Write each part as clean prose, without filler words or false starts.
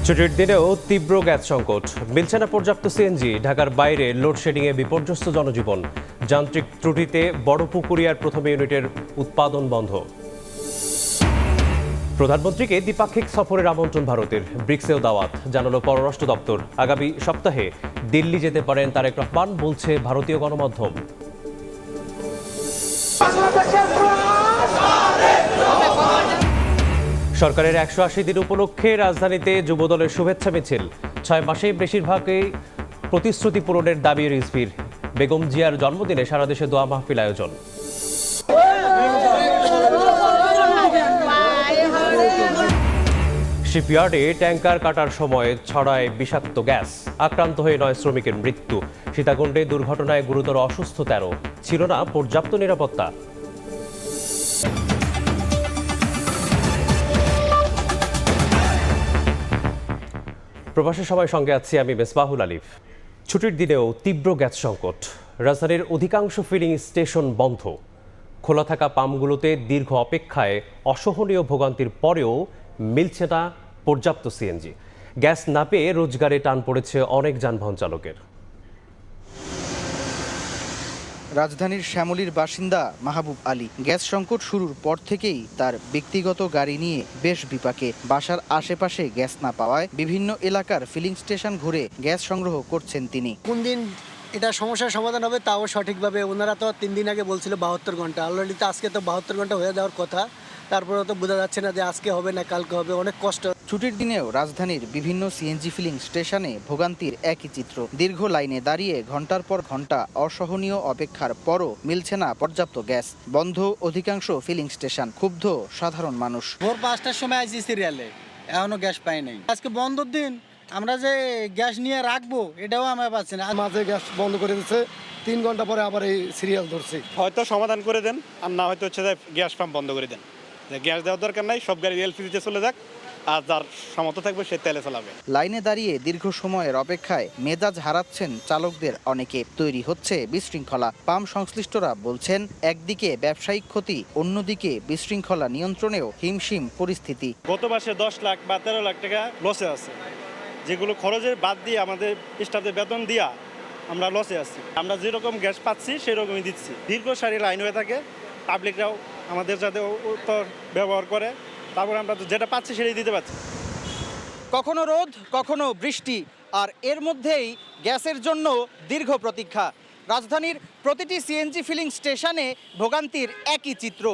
ছুটির দিনেও তীব্র গ্যাস সংকট, মিলছে না পর্যাপ্ত সিএনজি। ঢাকার বাইরে লোডশেডিংয়ে বিপর্যস্ত জনজীবন। যান্ত্রিক ত্রুটিতে বড়পুকুরিয়ার প্রথম ইউনিটের উৎপাদন বন্ধ। প্রধানমন্ত্রীকে দ্বিপাক্ষিক সফরের আমন্ত্রণ ভারতের, ব্রিক্সেও দাওয়াত জানালো পররাষ্ট্র দপ্তর। আগামী সপ্তাহে দিল্লি যেতে পারেন তারেক রহমান, বলছে ভারতীয় গণমাধ্যম। সরকারের ১৮০ দিন উপলক্ষে রাজধানীতে যুবদলের শুভেচ্ছা মিছিল। ৬ মাসেই বেশিরভাগই প্রতিশ্রুতি পূরণের দাবি রিজভির। বেগম জিয়ার জন্মদিনে সারা দেশে দোয়া মাহফিল আয়োজন। শিপইয়ার্ডে ট্যাঙ্কার কাটার সময় ছড়ায় বিষাক্ত গ্যাস, আক্রান্ত হয়ে ৯ শ্রমিকের মৃত্যু। সীতাকুণ্ডে দুর্ঘটনায় গুরুতর অসুস্থ ১৩, ছিল না পর্যাপ্ত নিরাপত্তা। প্রবাসী সবাই সঙ্গে আছি আমি মেসবাহুল আলিফ। ছুটির দিনেও তীব্র গ্যাস সংকট, রাজধানীর অধিকাংশ ফিলিং স্টেশন বন্ধ। খোলা থাকা পাম্পগুলোতে দীর্ঘ অপেক্ষায় অসহনীয় ভোগান্তির পরেও মিলছে না পর্যাপ্ত সিএনজি। গ্যাস না পেয়ে রোজগারে টান পড়েছে অনেক যানবাহন চালকের। রাজধানীর শ্যামলীর বাসিন্দা মাহবুব আলী গ্যাস সংকট শুরুর পর থেকেই তার ব্যক্তিগত গাড়ি নিয়ে বেশ বিপাকে। বাসার আশেপাশে গ্যাস না পাওয়ায় বিভিন্ন এলাকার ফিলিং স্টেশন ঘুরে গ্যাস সংগ্রহ করছেন তিনি। কোন দিন এটা সমস্যার সমাধান হবে তাও সঠিকভাবে, ওনারা তো 3 দিন আগে বলছিল 72 ঘন্টা, অলরেডি তো আজকে তো 72 ঘন্টা হয়ে যাওয়ার কথা, তারপরেও তো বোঝা যাচ্ছে না যে আজকে হবে না কালকে হবে, অনেক কষ্ট। ছুটির দিনেও রাজধানীর বিভিন্ন সিএনজি ফিলিং স্টেশনে ভোগান্তির একই চিত্র। দীর্ঘ লাইনে দাঁড়িয়ে ঘন্টার পর ঘন্টা অসহনীয় অপেক্ষার পরও মিলছে না পর্যাপ্ত গ্যাস। বন্ধ অধিকাংশ ফিলিং স্টেশন, ক্ষুব্ধ সাধারণ মানুষ। ভোর 5টার সময় আইসি সিরিয়ালে, এখনো গ্যাস পাই নাই। আজকে বন্ধর দিন, আমরা যে গ্যাস নিয়ে রাখবো এটাও আমরা পাচ্ছি না। মাঝে গ্যাস বন্ধ করে দিচ্ছে, 3 ঘন্টা পরে আবার এই সিরিয়াল ধরছি। হয়তো সমাধান করে দেন, আর না হয়তো হচ্ছে যে গ্যাস পাম্প বন্ধ করে দেন। গ্যাস দেওয়ার দরকার নাই, সব গাড়ি এলপিজিতে চলে যাক, আর যার সামর্থ্য থাকবে সে তেলে চালাবে। লাইনে দাঁড়িয়ে দীর্ঘ সময়ের অপেক্ষায় মেজাজ হারাচ্ছেন চালকদের অনেকে। তৈরি হচ্ছে বিশৃঙ্খলা। পাম্প সংশ্লিষ্টরা বলছেন, একদিকে ব্যবসায়িক ক্ষতি, অন্যদিকে বিশৃঙ্খলা নিয়ন্ত্রণেও হিমশিম পরিস্থিতি। গত মাসে 10 লাখ বা 13 লাখ টাকা লসে আছে, যেগুলো খরচের বাদ দিয়ে আমাদের স্টাফদের বেতন দিয়া আমরা লসে আছি। আমরা যেরকম গ্যাস পাচ্ছি সেরকমই দিচ্ছি। দীর্ঘ সারি লাইন হয়ে থাকে, পাবলিকরাও আমাদের সাথে উত্তর ব্যবহার করে, তারপরে আমরা যেটা পাচ্ছি সেটাই দিতে পারছি। কখনো রোদ, কখনো বৃষ্টি, আর এর মধ্যেই গ্যাসের জন্য দীর্ঘ প্রতীক্ষা। রাজধানীর প্রতিটি সিএনজি ফিলিং স্টেশনে ভোগান্তির একই চিত্র।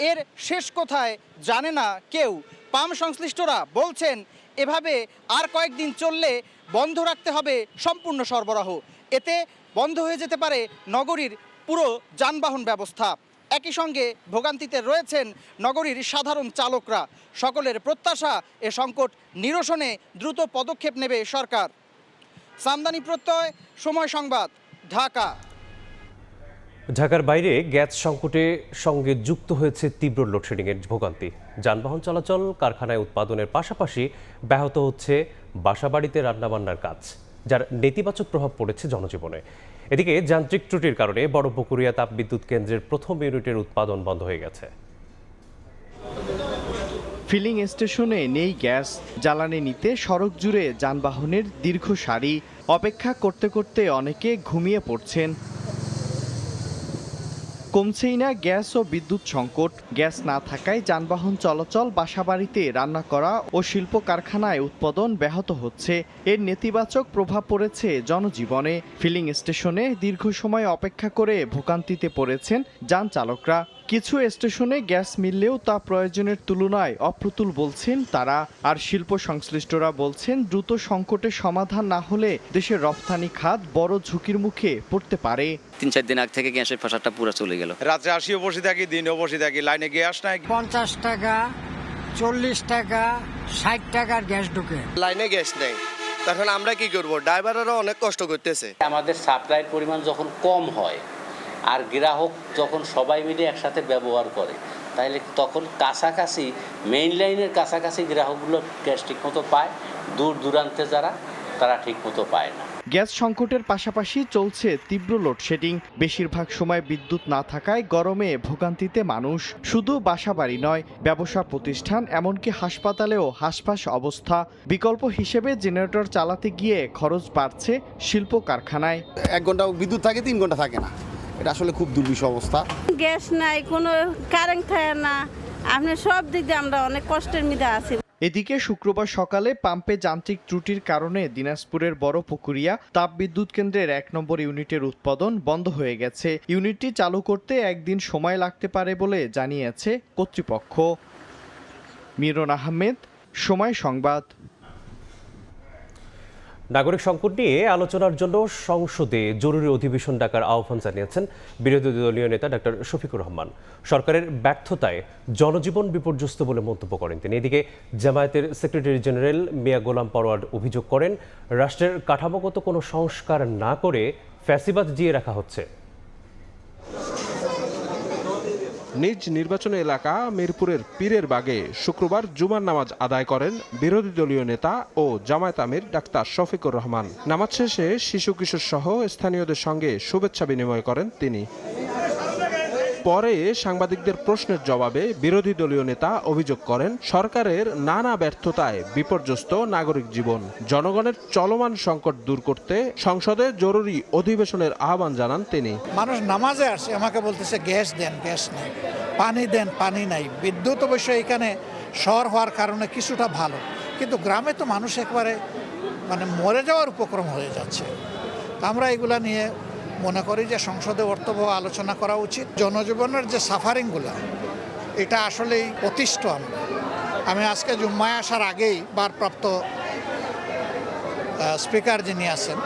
এর শেষ কোথায় জানে না কেউ। পাম্প সংশ্লিষ্টরা বলছেন, এভাবে আর কয়েকদিন চললে বন্ধ রাখতে হবে সম্পূর্ণ সরবরাহ। এতে বন্ধ হয়ে যেতে পারে নগরীর পুরো যানবাহন ব্যবস্থা। একই সঙ্গে ভোগান্তিতে রয়েছেন নগরীর সাধারণ চালকরা। সকলের প্রত্যাশা, এ সংকট নিরসনে দ্রুত পদক্ষেপ নেবে সরকার। সামদানি প্রত্যয়, সময় সংবাদ, ঢাকা। ঢাকার বাইরে গ্যাস সংকটের সঙ্গে যুক্ত হয়েছে তীব্র লোডশেডিংয়ের ভোগান্তি। যানবাহন চলাচল, কারখানায় উৎপাদনের পাশাপাশি ব্যাহত হচ্ছে বাসাবাড়িতে রান্নাবান্নার কাজ, যার নেতিবাচক প্রভাব পড়েছে জনজীবনে। এদিকে যান্ত্রিক ত্রুটির কারণে বড়পুকুরিয়া তাপবিদ্যুৎ কেন্দ্রের প্রথম ইউনিটের উৎপাদন বন্ধ হয়ে গেছে। ফিলিং স্টেশনে নেই গ্যাস, জ্বালানি নিতে সড়ক জুড়ে যানবাহনের দীর্ঘ সারি। অপেক্ষা করতে করতে অনেকে ঘুমিয়ে পড়ছেন। কমছেই না গ্যাস ও বিদ্যুৎ সংকট। গ্যাস না থাকায় যানবাহন চলাচল, বাসাবাড়িতে রান্না করা ও শিল্প কারখানায় উৎপাদন ব্যাহত হচ্ছে। এর নেতিবাচক প্রভাব পড়েছে জনজীবনে। ফিলিং স্টেশনে দীর্ঘ সময় অপেক্ষা করে ভোগান্তিতে পড়েছেন যান চালকরা। কিছু স্টেশনে গ্যাস মিললেও তা প্রয়োজনের তুলনায় অপ্রতুল বলছেন তারা। আর শিল্প সংশ্লিষ্টরা বলছেন, দ্রুত সংকটের সমাধান না হলে দেশের রপ্তানি খাত বড় ঝুঁকির মুখে পড়তে পারে। 3-4 দিন আগে থেকে গ্যাসের ফাঁসাটা পুরো চলে গেল। রাত্রে আসিও বসে থাকি, দিনেও বসে থাকি, লাইনে গ্যাস নাই। 50 টাকা, 40 টাকা, 60 টাকার গ্যাস ঢুকে, লাইনে গ্যাস নেই, তখন আমরা কি করব? ড্রাইভাররা অনেক কষ্ট করতেছে। আমাদের সাপ্লাইয়ের পরিমাণ যখন কম হয় আর গ্রাহক যখন সবাই মিলে একসাথে ব্যবহার করে, তাহলে তখন কাছাকাছি মেইন লাইনের কাছাকাছি গ্রাহকগুলো গ্যাস ঠিক মতো পায়, দূর দূরান্তে যারা তারা ঠিক মতো পায় না। গ্যাস সংকটের পাশাপাশি চলছে তীব্র লোডশেডিং। বেশিরভাগ সময় বিদ্যুৎ না থাকায় গরমে ভোগান্তিতে মানুষ। শুধু বাসাবাড়ি নয়, ব্যবসা প্রতিষ্ঠান এমনকি হাসপাতালেও হাসফাস অবস্থা। বিকল্প হিসেবে জেনারেটর চালাতে গিয়ে খরচ বাড়ছে শিল্প কারখানায়। 1 ঘন্টা বিদ্যুৎ থাকে, 3 ঘন্টা থাকে না। এটা আসলে খুব দুর্বিষহ অবস্থা। গ্যাস নাই, কোনো কারেন্ট থাকে না, আপনি সব দিক দিয়ে আমরা অনেক কষ্টের মধ্যে আছি। এদিকে শুক্রবার সকালে পাম্পে যান্ত্রিক ত্রুটির কারণে দিনাজপুরের বড় পুকুরিয়া তাপবিদ্যুৎ কেন্দ্রের 1 নম্বর ইউনিটের উৎপাদন বন্ধ হয়ে গেছে। ইউনিটটি চালু করতে একদিন সময় লাগতে পারে বলে জানিয়েছে কর্তৃপক্ষ। মিরন আহমেদ, সময় সংবাদ। নাগরিক সংকট নিয়ে আলোচনার জন্য সংসদে জরুরি অধিবেশন ডাকার আহ্বান জানিয়েছেন বিরোধী দলীয় নেতা ডক্টর শফিকুর রহমান। সরকারের ব্যর্থতায় জনজীবন বিপর্যস্ত বলে মন্তব্য করেন তিনি। এদিকে জামায়াতের সেক্রেটারি জেনারেল মিয়া গোলাম পরোয়ার অভিযোগ করেন, রাষ্ট্রের কাঠামোগত কোনো সংস্কার না করে ফ্যাসিবাদ জিয়ে রাখা হচ্ছে। নিজ নির্বাচনী এলাকা মিরপুরের পীরের বাগে শুক্রবার জুমার নামাজ আদায় করেন বিরোধী দলীয় নেতা ও জামায়াত আমির ডাক্তার শফিকুর রহমান। নামাজ শেষে শিশু কিশোর সহ স্থানীয়দের সঙ্গে শুভেচ্ছা বিনিময় করেন তিনি। পরে সাংবাদিকদের প্রশ্নের জবাবে বিরোধী দলীয় নেতা অভিযোগ করেন, সরকারের নানা ব্যর্থতায় বিপর্যস্ত নাগরিক জীবন। জনগণের চলমান সংকট দূর করতে সংসদে জরুরি অধিবেশনের আহ্বান জানান তিনি। মানুষ নামাজে আসে, আমাকে বলতেছে গ্যাস দেন, গ্যাস নেই, পানি দেন, পানি নাই। বিদ্যুৎ অবশ্য এখানে শহর হওয়ার কারণে কিছুটা ভালো, কিন্তু গ্রামে তো মানুষ একবারে মরে যাওয়ার উপক্রম হয়ে যাচ্ছে। আমরা এগুলা নিয়ে মনে করি যে সংসদে অর্থবহ আলোচনা করা উচিত। জনজীবনের যে সাফারিংগুলো, এটা আসলেই অতিষ্ঠ। আমি আজকে জুম্মায় আসার আগেই ভারপ্রাপ্ত স্পিকার যিনি আছেন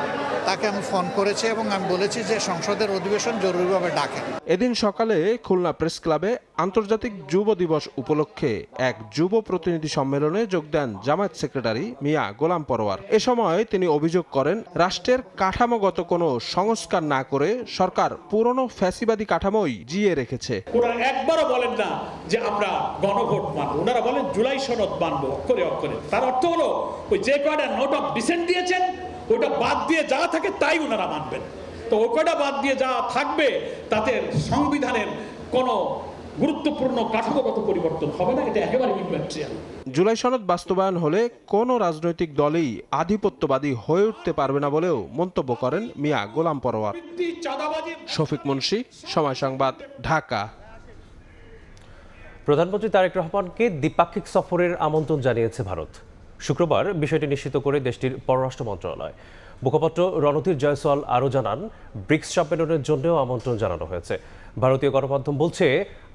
তাকে আমি ফোন করেছি এবং আমি বলেছি যে সংসদের অধিবেশন জরুরিভাবে ডাকেন। এদিন সকালে খুলনা প্রেস ক্লাবে আন্তর্জাতিক যুব দিবস উপলক্ষে এক যুব প্রতিনিধি সম্মেলনে যোগ দেন জামায়াত সেক্রেটারি মিয়া গোলাম পরোয়ার। এ সময় তিনি অভিযোগ করেন, রাষ্ট্রের কাঠামোগত কোনো সংস্কার না করে সরকার পুরনো ফ্যাসিবাদী কাঠামোই জিয়ে রেখেছে। ওনারা একবারও বলেন না যে আমরা গণভোট মানব, ওনারা বলেন জুলাই সনদ মানব অক্ষরে অক্ষরে। তার অর্থ হলো ওই যে কয়টা নোট অফ ডিসেন্ট দিয়েছেন ওটা বাদ দিয়ে যা থাকে তাই ওনারা মানবেন। তো ওটা বাদ দিয়ে যা থাকবে তাতে সংবিধানের কোনো গুরুত্বপূর্ণ কাঠামোগত পরিবর্তন হবে না, এটা একেবারে ইনভেন্ট্রিয়াল। জুলাই সনদ বাস্তবায়ন হলে কোনো রাজনৈতিক দলই আধিপত্যবাদী হয়ে উঠতে পারবে না বলেও মন্তব্য করেন মিয়া গোলাম পরোয়ার। শফিক মুন্সি, সময় সংবাদ, ঢাকা। প্রধানমন্ত্রী তারেক রহমানকে দ্বিপাক্ষিক সফরের আমন্ত্রণ জানিয়েছে ভারত। শুক্রবার বিষয়টি নিশ্চিত করে দেশটির পররাষ্ট্র মন্ত্রণালয়। মুখপাত্র রণধীর জয়সওয়াল আরও জানান, ব্রিক্স সম্মেলনের জন্যও আমন্ত্রণ জানানো হয়েছে। ভারতীয় গণমাধ্যম বলছে,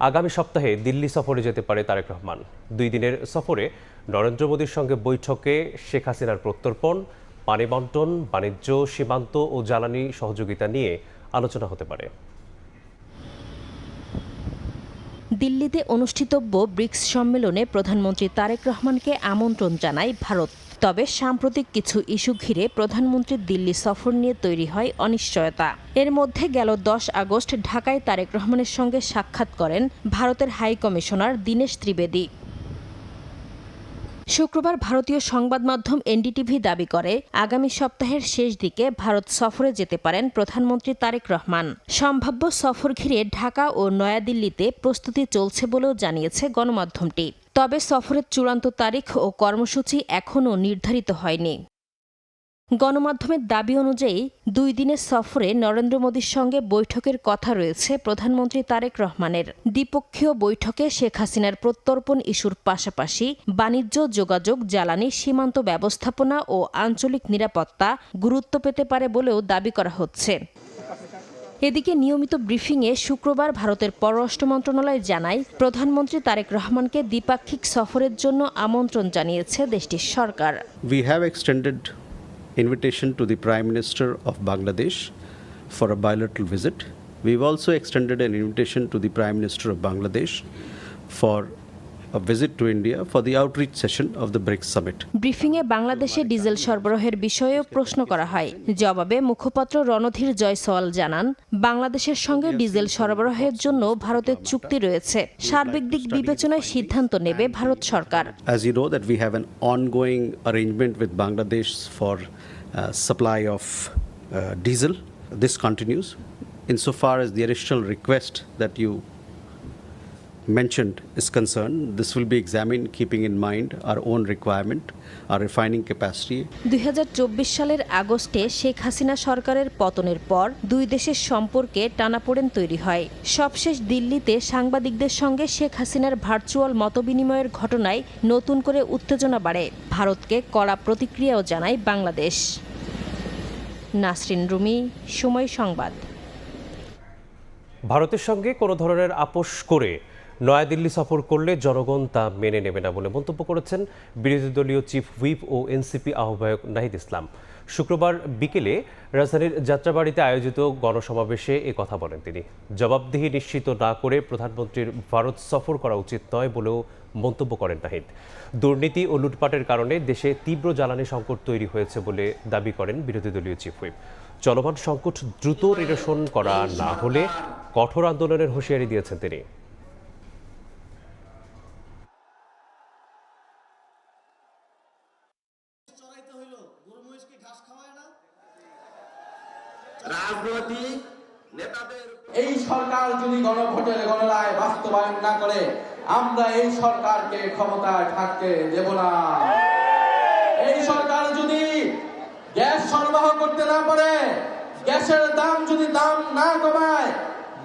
আগামী সপ্তাহে দিল্লি সফরে যেতে পারে তারেক রহমান। 2 দিনের সফরে নরেন্দ্র মোদীর সঙ্গে বৈঠকে শেখ হাসিনার প্রত্যর্পণ, পানি বন্টন, বাণিজ্য, সীমান্ত ও জ্বালানি সহযোগিতা নিয়ে আলোচনা হতে পারে। দিল্লিতে অনুষ্ঠিতব্য ব্রিক্স সম্মেলনে প্রধানমন্ত্রী তারেক রহমানকে আমন্ত্রণ জানায় ভারত। তবে সাম্প্রতিক কিছু ইস্যু ঘিরে প্রধানমন্ত্রীর দিল্লি সফর নিয়ে তৈরি হয় অনিশ্চয়তা। এর মধ্যে গেল 10 আগস্ট ঢাকায় তারেক রহমানের সঙ্গে সাক্ষাৎ করেন ভারতের হাই কমিশনার দীনেশ ত্রিবেদী। শুক্রবার ভারতীয় সংবাদ মাধ্যম এনডিটিভি দাবি করে, আগামী সপ্তাহের শেষ দিকে ভারত সফরে যেতে পারেন প্রধানমন্ত্রী তারেক রহমান। সম্ভাব্য সফর ঘিরে ঢাকা ও নয়াদিল্লিতে প্রস্তুতি চলছে বলেও জানিয়েছে গণমাধ্যমটি। তবে সফরের চূড়ান্ত তারিখ ও কর্মসূচি এখনও নির্ধারিত হয়নি। গণমাধ্যমের দাবি অনুযায়ী 2 দিনের সফরে নরেন্দ্র মোদীর সঙ্গে বৈঠকের কথা রয়েছে প্রধানমন্ত্রী তারেক রহমানের। দ্বিপক্ষীয় বৈঠকে শেখ হাসিনার প্রত্যর্পণ ইস্যুর পাশাপাশি বাণিজ্য, যোগাযোগ, জ্বালানি, সীমান্ত ব্যবস্থাপনা ও আঞ্চলিক নিরাপত্তা গুরুত্ব পেতে পারে বলেও দাবি করা হচ্ছে। এদিকে নিয়মিত ব্রিফিংয়ে শুক্রবার ভারতের পররাষ্ট্র মন্ত্রণালয় জানায়, প্রধানমন্ত্রী তারেক রহমানকে দ্বিপাক্ষিক সফরের জন্য আমন্ত্রণ জানিয়েছে দেশটির সরকার। We have extended invitation to the Prime Minister of Bangladesh for a bilateral visit. We've also extended an invitation to the Prime Minister of Bangladesh for a visit to India for the outreach session of the BRICS summit. ব্রিফিংয়ে বাংলাদেশে diesel সরবরাহের বিষয়েও প্রশ্ন করা হয়। জবাবে মুখপাত্র রণধীর জয়সওয়াল জানান, বাংলাদেশের সঙ্গে ডিজেল সরবরাহের জন্য ভারতের চুক্তি রয়েছে। সার্বিক দিক বিবেচনায় সিদ্ধান্ত নেবে ভারত সরকার। As you know that we have an ongoing arrangement with Bangladesh for supply of diesel. This continues. Insofar as the additional request that you mentioned is concerned, this will be examined keeping in mind our own requirement, our refining capacity. 2024 সালের আগস্টে শেখ হাসিনা সরকারের পতনের পর দুই দেশের সম্পর্কে টানাপোড়েন তৈরি হয়। সবশেষ দিল্লিতে সাংবাদিকদের সঙ্গে শেখ হাসিনার ভার্চুয়াল মতবিনিময়ের ঘটনায় নতুন করে উত্তেজনা বাড়ে। ভারতকে কড়া প্রতিক্রিয়াও জানায় বাংলাদেশ। নাসরিন রুমি, সময় সংবাদ। ভারতের সঙ্গে কোনো ধরনের আপোষ করে নয়াদিল্লি সফর করলে জনগণ তা মেনে নেবে না বলে মন্তব্য করেছেন বিরোধী দলীয় চিফ হুইপ ও এনসিপি আহ্বায়ক নাহিদ ইসলাম। শুক্রবার বিকেলে রাজধানীর যাত্রাবাড়িতে আয়োজিত গণসমাবেশে এ কথা বলেন তিনি। জবাবদিহি নিশ্চিত না করে প্রধানমন্ত্রীর ভারত সফর করা উচিত নয় বলেও মন্তব্য করেন নাহিদ। দুর্নীতি ও লুটপাটের কারণে দেশে তীব্র জ্বালানি সংকট তৈরি হয়েছে বলে দাবি করেন বিরোধী দলীয় চিফ হুইপ। চলমান সংকট দ্রুত নিরসন করা না হলে কঠোর আন্দোলনের হুঁশিয়ারি দিয়েছেন তিনি। এই সরকার যদি গণভোটের গণনায় বাস্তবায়ন না করে আমরা এই সরকারকে ক্ষমতায় থাকতে দেব না। এই সরকার যদি গ্যাস সরবরাহ করতে না পারে, গ্যাসের দাম যদি দাম না কমায়,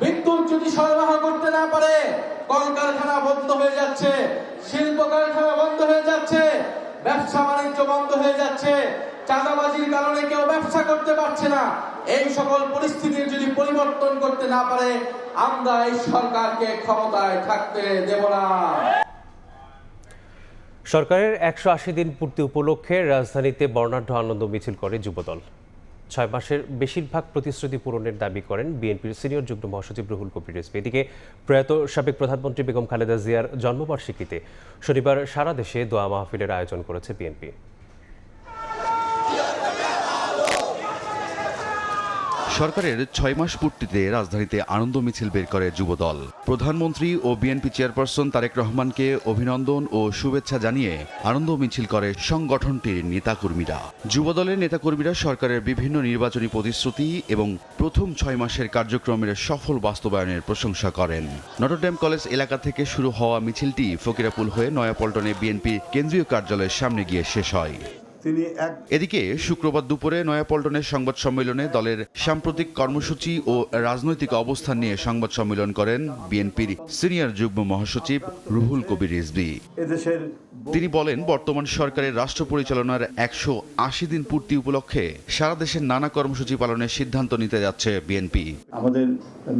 বিদ্যুৎ যদি সরবরাহ করতে না পারে, কলকারখানা বন্ধ হয়ে যাচ্ছে, শিল্প কারখানা বন্ধ হয়ে যাচ্ছে, ব্যবসা বাণিজ্য বন্ধ হয়ে যাচ্ছে, চাঁদাবাজির কারণে কেউ ব্যবসা করতে পারছে না। এই সকল পরিস্থিতির যদি পরিবর্তন করতে না পারে আমরা এই সরকারকে ক্ষমতায় থাকতে দেব না। সরকারের 180 দিন পূর্তি উপলক্ষে রাজধানীতে বর্ণাঢ্য আনন্দ মিছিল করে যুবদল। 6 মাসের বেশিরভাগ প্রতিশ্রুতি পূরণের দাবি করেন বিএনপির সিনিয়র যুগ্ম মহাসচিব রুহুল কবির রিজভী। এদিকে প্রয়াত সাবেক প্রধানমন্ত্রী বেগম খালেদা জিয়ার জন্মবার্ষিকীতে শনিবার সারা দেশে দোয়া মাহফিলের আয়োজন করেছে বিএনপি। সরকারের 6 মাস পূর্তিতে রাজধানীতে আনন্দ মিছিল বের করে যুবদল। প্রধানমন্ত্রী ও বিএনপি চেয়ারপারসন তারেক রহমানকে অভিনন্দন ও শুভেচ্ছা জানিয়ে আনন্দ মিছিল করে সংগঠনটির নেতাকর্মীরা। যুবদলের নেতাকর্মীরা সরকারের বিভিন্ন নির্বাচনী প্রতিশ্রুতি এবং প্রথম 6 মাসের কার্যক্রমের সফল বাস্তবায়নের প্রশংসা করেন। নটরডেম কলেজ এলাকা থেকে শুরু হওয়া মিছিলটি ফকিরাপুল হয়ে নয়াপল্টনে বিএনপি কেন্দ্রীয় কার্যালয়ের সামনে গিয়ে শেষ হয়। এদিকে শুক্রবার দুপুরে নয়াপল্টনের সংবাদ সম্মেলনে দলের সাম্প্রতিক কর্মসূচি ও রাজনৈতিক অবস্থান নিয়ে সংবাদ সম্মেলন করেন বিএনপির সিনিয়র যুগ্ম মহাসচিব রুহুল কবির রিজভী। তিনি বলেন, বর্তমান সরকারের রাষ্ট্র পরিচালনার 180 দিন পূর্তি উপলক্ষে সারা দেশের নানা কর্মসূচি পালনের সিদ্ধান্ত নিতে যাচ্ছে বিএনপি। আমাদের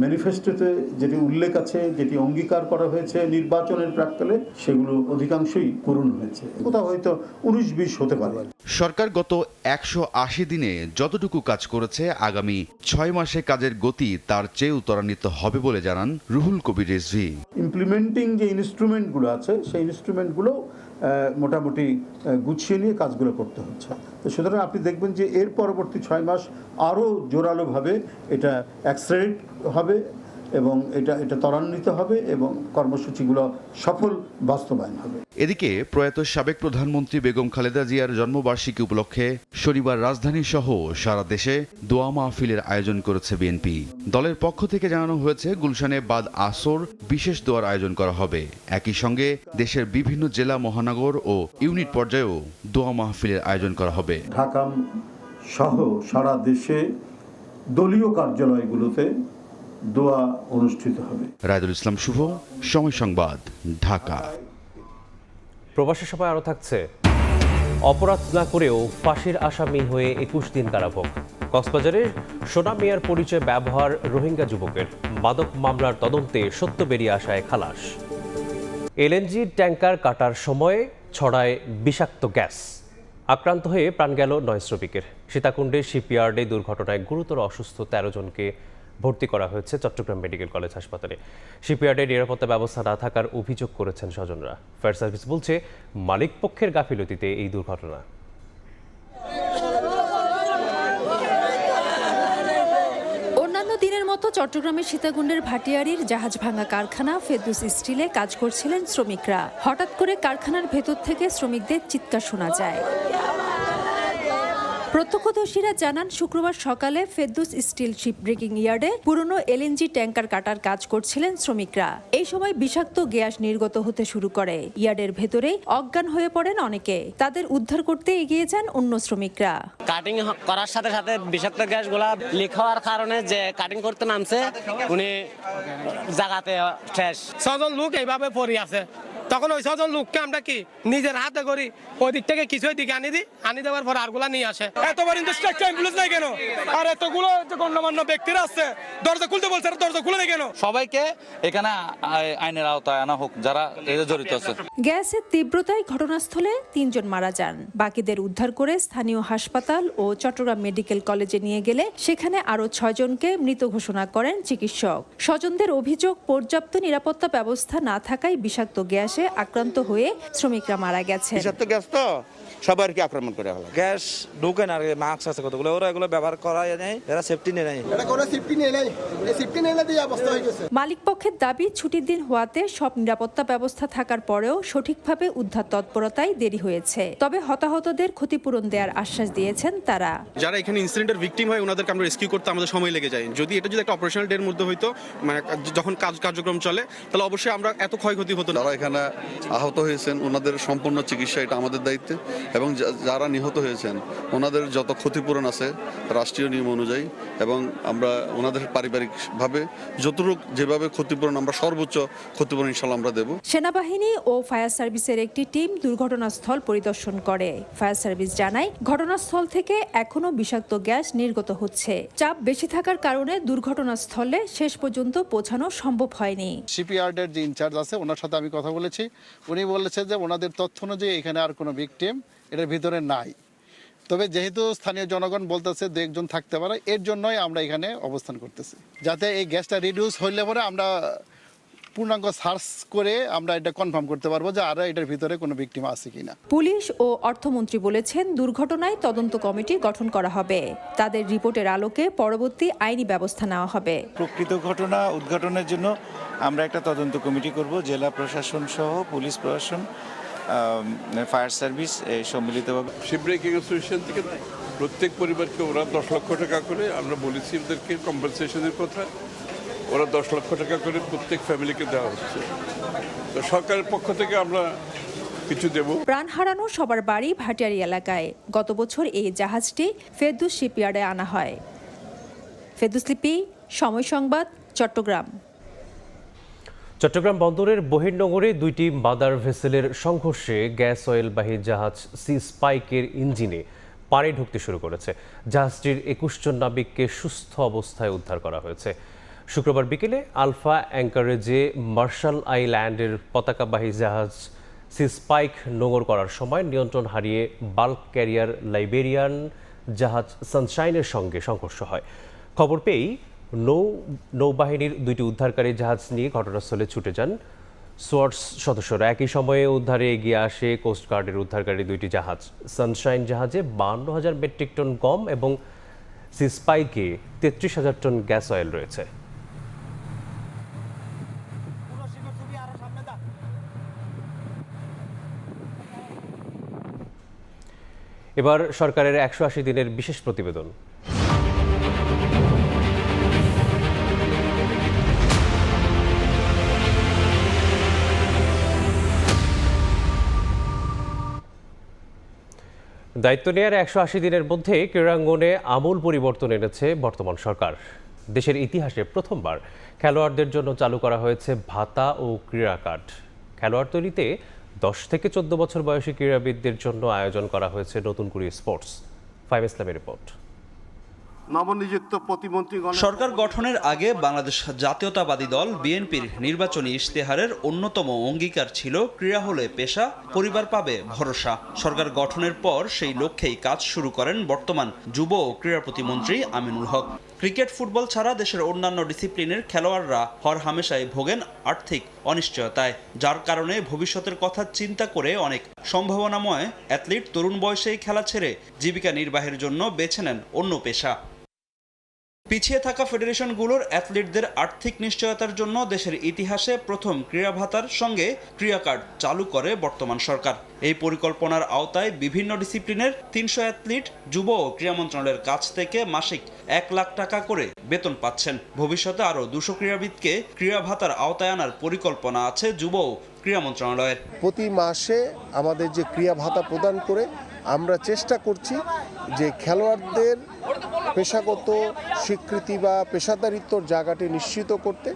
ম্যানিফেস্টোতে যেটি উল্লেখ আছে, যেটি অঙ্গীকার করা হয়েছে নির্বাচনের প্রাক্কালে, সেগুলো অধিকাংশই পূরণ হয়েছে। কোথাও হয়তো 19-20 হতে পারে। সরকার গত 180 দিনে যতটুকু কাজ করেছে আগামী 6 মাসে কাজের গতি তার চেয়েও ত্বরান্বিত হবে বলে জানান রুহুল কবির রিজভী। ইমপ্লিমেন্টিং যে ইনস্ট্রুমেন্টগুলো আছে সেই ইনস্ট্রুমেন্টগুলো মোটামুটি গুছিয়ে নিয়ে কাজগুলো করতে হচ্ছে। তো সুতরাং আপনি দেখবেন যে এর পরবর্তী 6 মাস আরও জোরালোভাবে এটা অ্যাক্সেলারেট হবে এবং এটা ত্বরান্বিত হবে এবং কর্মসূচিগুলো সফল বাস্তবায়ন হবে। এদিকে প্রয়াত সাবেক প্রধানমন্ত্রী বেগম খালেদা জিয়ার জন্মবার্ষিকী উপলক্ষে শনিবার রাজধানী সহ সারা দেশে দোয়া মাহফিলের আয়োজন করেছে বিএনপি। দলের পক্ষ থেকে জানানো হয়েছে গুলশানে বাদ আসর বিশেষ দোয়ার আয়োজন করা হবে। একই সঙ্গে দেশের বিভিন্ন জেলা, মহানগর ও ইউনিট পর্যায়েও দোয়া মাহফিলের আয়োজন করা হবে। ঢাকা সহ সারা দেশে দলীয় কার্যালয়গুলোতে দোয়া অনুষ্ঠিত হবে। রায়দুল ইসলাম শুভ, সময় সংবাদ, ঢাকা। প্রবাসী সভায় আরও থাকছে, অপরাধ না করেও ফাঁসির আসামি হয়ে 21 দিন কারাভোগ। কক্সবাজারের সোনা মিয়ার পরিচয় ব্যবহার রোহিঙ্গা যুবকের। মাদক মামলার তদন্তে সত্য বেরিয়ে আসায় খালাস। এলএনজি ট্যাঙ্কার কাটার সময় ছড়ায় বিষাক্ত গ্যাস। আক্রান্ত হয়ে প্রাণ গেল 9 শ্রমিকের। সীতাকুণ্ডের শিপইয়ার্ডে দুর্ঘটনায় গুরুতর অসুস্থ 13 জনকে ভর্তি করা হয়েছে চট্টগ্রাম মেডিকেল কলেজ হাসপাতালে। শিপইয়ার্ডে নিরাপত্তা ব্যবস্থা না থাকার অভিযোগ করেছেন স্বজনরা। ফায়ার সার্ভিস বলছে, মালিক পক্ষের গাফিলতিতে এই দুর্ঘটনা। অন্যান্য দিনের মতো চট্টগ্রামের সীতাকুণ্ডের ভাটিয়ারির জাহাজ ভাঙা কারখানা ফেরদৌস স্টিলে কাজ করছিলেন শ্রমিকরা। হঠাৎ করে কারখানার ভেতর থেকে শ্রমিকদের চিৎকার শোনা যায়। প্রত্যক্ষদর্শীরা জানান শুক্রবার সকালে ফেরদৌস স্টিল শিপ ব্রেকিং ইয়ার্ডে পুরনো এলএনজি ট্যাঙ্কার কাটার কাজ করছিলেন শ্রমিকরা। এই সময় বিষাক্ত গ্যাস নির্গত হতে শুরু করে। ইয়ার্ডের ভেতরেই অজ্ঞান হয়ে পড়েন অনেকে। তাদের উদ্ধার করতে এগিয়ে যান অন্য শ্রমিকরা। কাটিং করার সাথে সাথে বিষাক্ত গ্যাসগুলা লিক হওয়ার কারণে যে কাটিং করতে নামছে উনি জায়গাতে শেষ। 6 জন লোক এইভাবে পড়ে আছে, তখন ওই 6 জন লোককে আমরা কি নিজের হাতে করি ওই দিক থেকে কিছু দিকে আনি দেওয়ার পর আরগুলা নিয়ে আসে। এতবার ইন্ডাস্ট্রাকচার অ্যাম্বুলেন্স নাই কেন? আর এতগুলো গণ্যমান্য ব্যক্তিরা আছে, দরজা খুলতে বলছে, দরজা খুলে নাই কেন? সবাইকে এখানে আইনের আওতায় আনা হোক যারা এতে জড়িত আছে। গ্যাসের তীব্রতায় ঘটনাস্থলে 3 জন মারা যান। বাকিদের উদ্ধার করে স্থানীয় হাসপাতাল ও চট্টগ্রাম মেডিকেল কলেজে নিয়ে গেলে সেখানে আরও 6 জনকে মৃত ঘোষণা করেন চিকিৎসক। স্বজনদের অভিযোগ, পর্যাপ্ত নিরাপত্তা ব্যবস্থা না থাকায় বিষাক্ত গ্যাসে আক্রান্ত হয়ে শ্রমিকরা মারা গেছে। বিষাক্ত গ্যাস তো সবার কি আক্রমণ করে হলো। গ্যাস ঢুকে না, মাস্ক আছে কতগুলো, ওরা এগুলো ব্যবহার করা নেই, এরা সেফটি নেই, এটা কোনো সেফটি নেই, এই সেফটি নেই দিয়ে অবস্থা হয়ে গেছে। মালিক পক্ষের দাবি, ছুটির দিন হওয়াতে সব নিরাপত্তা ব্যবস্থা থাকার পরেও সঠিকভাবে উদ্ধার তৎপরতায় দেরি হয়েছে। তবে হতাহতদের ক্ষতিপূরণ দেওয়ার আশ্বাস দিয়েছেন তারা। যারা এখানে ইনসিডেন্টের ভিকটিম হয় ওনাদেরকে আমরা রেস্কিউ করতে আমাদের সময় লেগে যায়। যদি একটা অপারেশনাল ডের মধ্যে হইতো, মানে যখন কার্যক্রম চলে, তাহলে অবশ্যই আমরা এত ক্ষয়ক্ষতি হতো না। যারা এখানে আহত হয়েছেন ওনাদের সম্পূর্ণ চিকিৎসা এটা আমাদের দায়িত্বে, এবং যারা নিহত হয়েছেন ওনাদের যত ক্ষতিপূরণ আছে রাষ্ট্রীয় নিয়ম অনুযায়ী, এবং আমরা ওনাদের পারিবারিকভাবে যতটুকু যেভাবে ক্ষতিপূরণ আমরা সর্বোচ্চ ক্ষতিপূরণ ইনশাল্লাহ আমরা দেব। সেনাবাহিনী ও ফায়ার সার্ভিসের একটি টিম দুর্ঘটনাস্থল পরিদর্শন করে। ফায়ার সার্ভিস জানায়, ঘটনাস্থল থেকে এখনো বিষাক্ত গ্যাস নির্গত হচ্ছে। চাপ বেশি থাকার কারণে দুর্ঘটনাস্থলে শেষ পর্যন্ত পৌঁছানো সম্ভব হয়নি। শিপইয়ার্ডের যে ইনচার্জ আছে ওনার সাথে আমি কথা বলেছি, উনি বলেছেন যে ওনাদের তথ্য অনুযায়ী এখানে আর কোনো ভিকটিম এটার ভিতরে নাই। তবে যেহেতু স্থানীয় জনগণ বলতেছে 2 একজন থাকতে পারে, এর জন্যই আমরা এখানে অবস্থান করতেছি, যাতে এই গ্যাসটা রিডিউস হইলে পরে আমরা পূর্ণাঙ্গ সার্চ করে আমরা এটা কনফার্ম করতে পারবো যে আর এটার ভিতরে কোনো ভিকটিম আছে কিনা। পুলিশ ও অর্থমন্ত্রী বলেছেন, দুর্ঘটনায় তদন্ত কমিটি গঠন করা হবে। তাদের রিপোর্টের আলোকে পরবর্তী আইনি ব্যবস্থা নেওয়া হবে। প্রকৃত ঘটনা উদ্ঘাটনের জন্য আমরা একটা তদন্ত কমিটি করব। জেলা প্রশাসন সহ পুলিশ প্রশাসন, ফায়ার সার্ভিস সম্মিলিতভাবে। শিপ ব্রেকিং অ্যাসোসিয়েশন থেকে প্রত্যেক পরিবারকে ওরা 10 লক্ষ টাকা করে, আমরা বলেছি ওদেরকে কম্পেনসেশনের কথা, ওরা 10 লক্ষ টাকা করে প্রত্যেক ফ্যামিলিকে দেওয়া হচ্ছে। তো সরকারের পক্ষ থেকে আমরা কিছু দেব। প্রাণ হারানো সবার বাড়ি ভাটিয়ারি এলাকায়। গত বছর এই জাহাজটি ফেরদৌস শিপইয়ার্ডে আনা হয়। ফেরদৌস লিপি, সময় সংবাদ, চট্টগ্রাম। চট্টগ্রাম বন্দরের বহির্নোঙরে 2টি মাদার ভেসেলের সংঘর্ষে গ্যাস অয়েলবাহী জাহাজ সি স্পাইকের ইঞ্জিনে পানি ঢুকতে শুরু করেছে। জাহাজটির 21 জন নাবিককে সুস্থ অবস্থায় উদ্ধার করা হয়েছে। শুক্রবার বিকেলে আলফা অ্যাঙ্কারেজে মার্শাল আইল্যান্ডের পতাকাবাহী জাহাজ সি স্পাইক নোঙর করার সময় নিয়ন্ত্রণ হারিয়ে বাল্ক ক্যারিয়ার লাইবেরিয়ান জাহাজ সানশাইনের সঙ্গে সংঘর্ষ হয়। খবর পেয়েই নৌবাহিনীর 2টি উদ্ধারকারী জাহাজ নিয়ে ঘটনাস্থলে ছুটে যান সোয়ার্টস সদস্যরা। একই সময়ে উদ্ধারে এগিয়ে আসে কোস্টগার্ডের উদ্ধারকারী 2টি জাহাজ। সানশাইন জাহাজে 52,000 মেট্রিক টন গম এবং সি স্পাইকে 33,000 টন গ্যাস অয়েল রয়েছে। এবার সরকারের 180 দিনের বিশেষ প্রতিবেদন। দায়িত্ব নেওয়ার 180 দিনের মধ্যে ক্রীড়াঙ্গনে আমূল পরিবর্তন এনেছে বর্তমান সরকার। দেশের ইতিহাসে প্রথমবার খেলোয়াড়দের জন্য চালু করা হয়েছে ভাতা ও ক্রীড়া কার্ড। খেলোয়াড় তৈরিতে 10 থেকে 14 বছর বয়সী ক্রীড়াবিদদের জন্য আয়োজন করা হয়েছে নতুন করে স্পোর্টস। ফাইম ইসলামের রিপোর্ট। নবনিযুক্ত প্রতিমন্ত্রী সরকার গঠনের আগে বাংলাদেশ জাতীয়তাবাদী দল বিএনপির নির্বাচনী ইশতেহারের অন্যতম অঙ্গীকার ছিল ক্রীড়া হলে পেশা, পরিবার পাবে ভরসা। সরকার গঠনের পর সেই লক্ষ্যেই কাজ শুরু করেন বর্তমান যুব ও ক্রীড়া প্রতিমন্ত্রী আমিনুল হক। ক্রিকেট, ফুটবল ছাড়া দেশের অন্যান্য ডিসিপ্লিনের খেলোয়াড়রা হরহামেশাই ভোগেন আর্থিক অনিশ্চয়তায়, যার কারণে ভবিষ্যতের কথা চিন্তা করে অনেক সম্ভাবনাময় অ্যাথলিট তরুণ বয়সেই খেলা ছেড়ে জীবিকা নির্বাহের জন্য বেছে নেন অন্য পেশা। পিছিয়ে থাকা ফেডারেশনগুলোর অ্যাথলিটদের আর্থিক নিশ্চয়তার জন্য দেশের ইতিহাসে প্রথম ক্রীড়া ভাতার সঙ্গে ক্রীড়া কার্ড চালু করে বর্তমান সরকার। এই পরিকল্পনার আওতায় বিভিন্ন ডিসিপ্লিনের 300 অ্যাথলিট যুব ও ক্রীড়া মন্ত্রণালয়ের কাছ থেকে মাসিক 1 লাখ টাকা করে বেতন পাচ্ছেন। ভবিষ্যতে আরও 200 ক্রীড়াবিদকে ক্রীড়া ভাতার আওতায় আনার পরিকল্পনা আছে যুব ও ক্রীড়া মন্ত্রণালয়ের। প্রতি মাসে আমাদের যে ক্রিয়া ভাতা প্রদান করে আমরা চেষ্টা করছি যে খেলোয়াড়দের পেশাগত স্বীকৃতি বা পেশাদারিত্বর জায়গাটি নিশ্চিত করতে।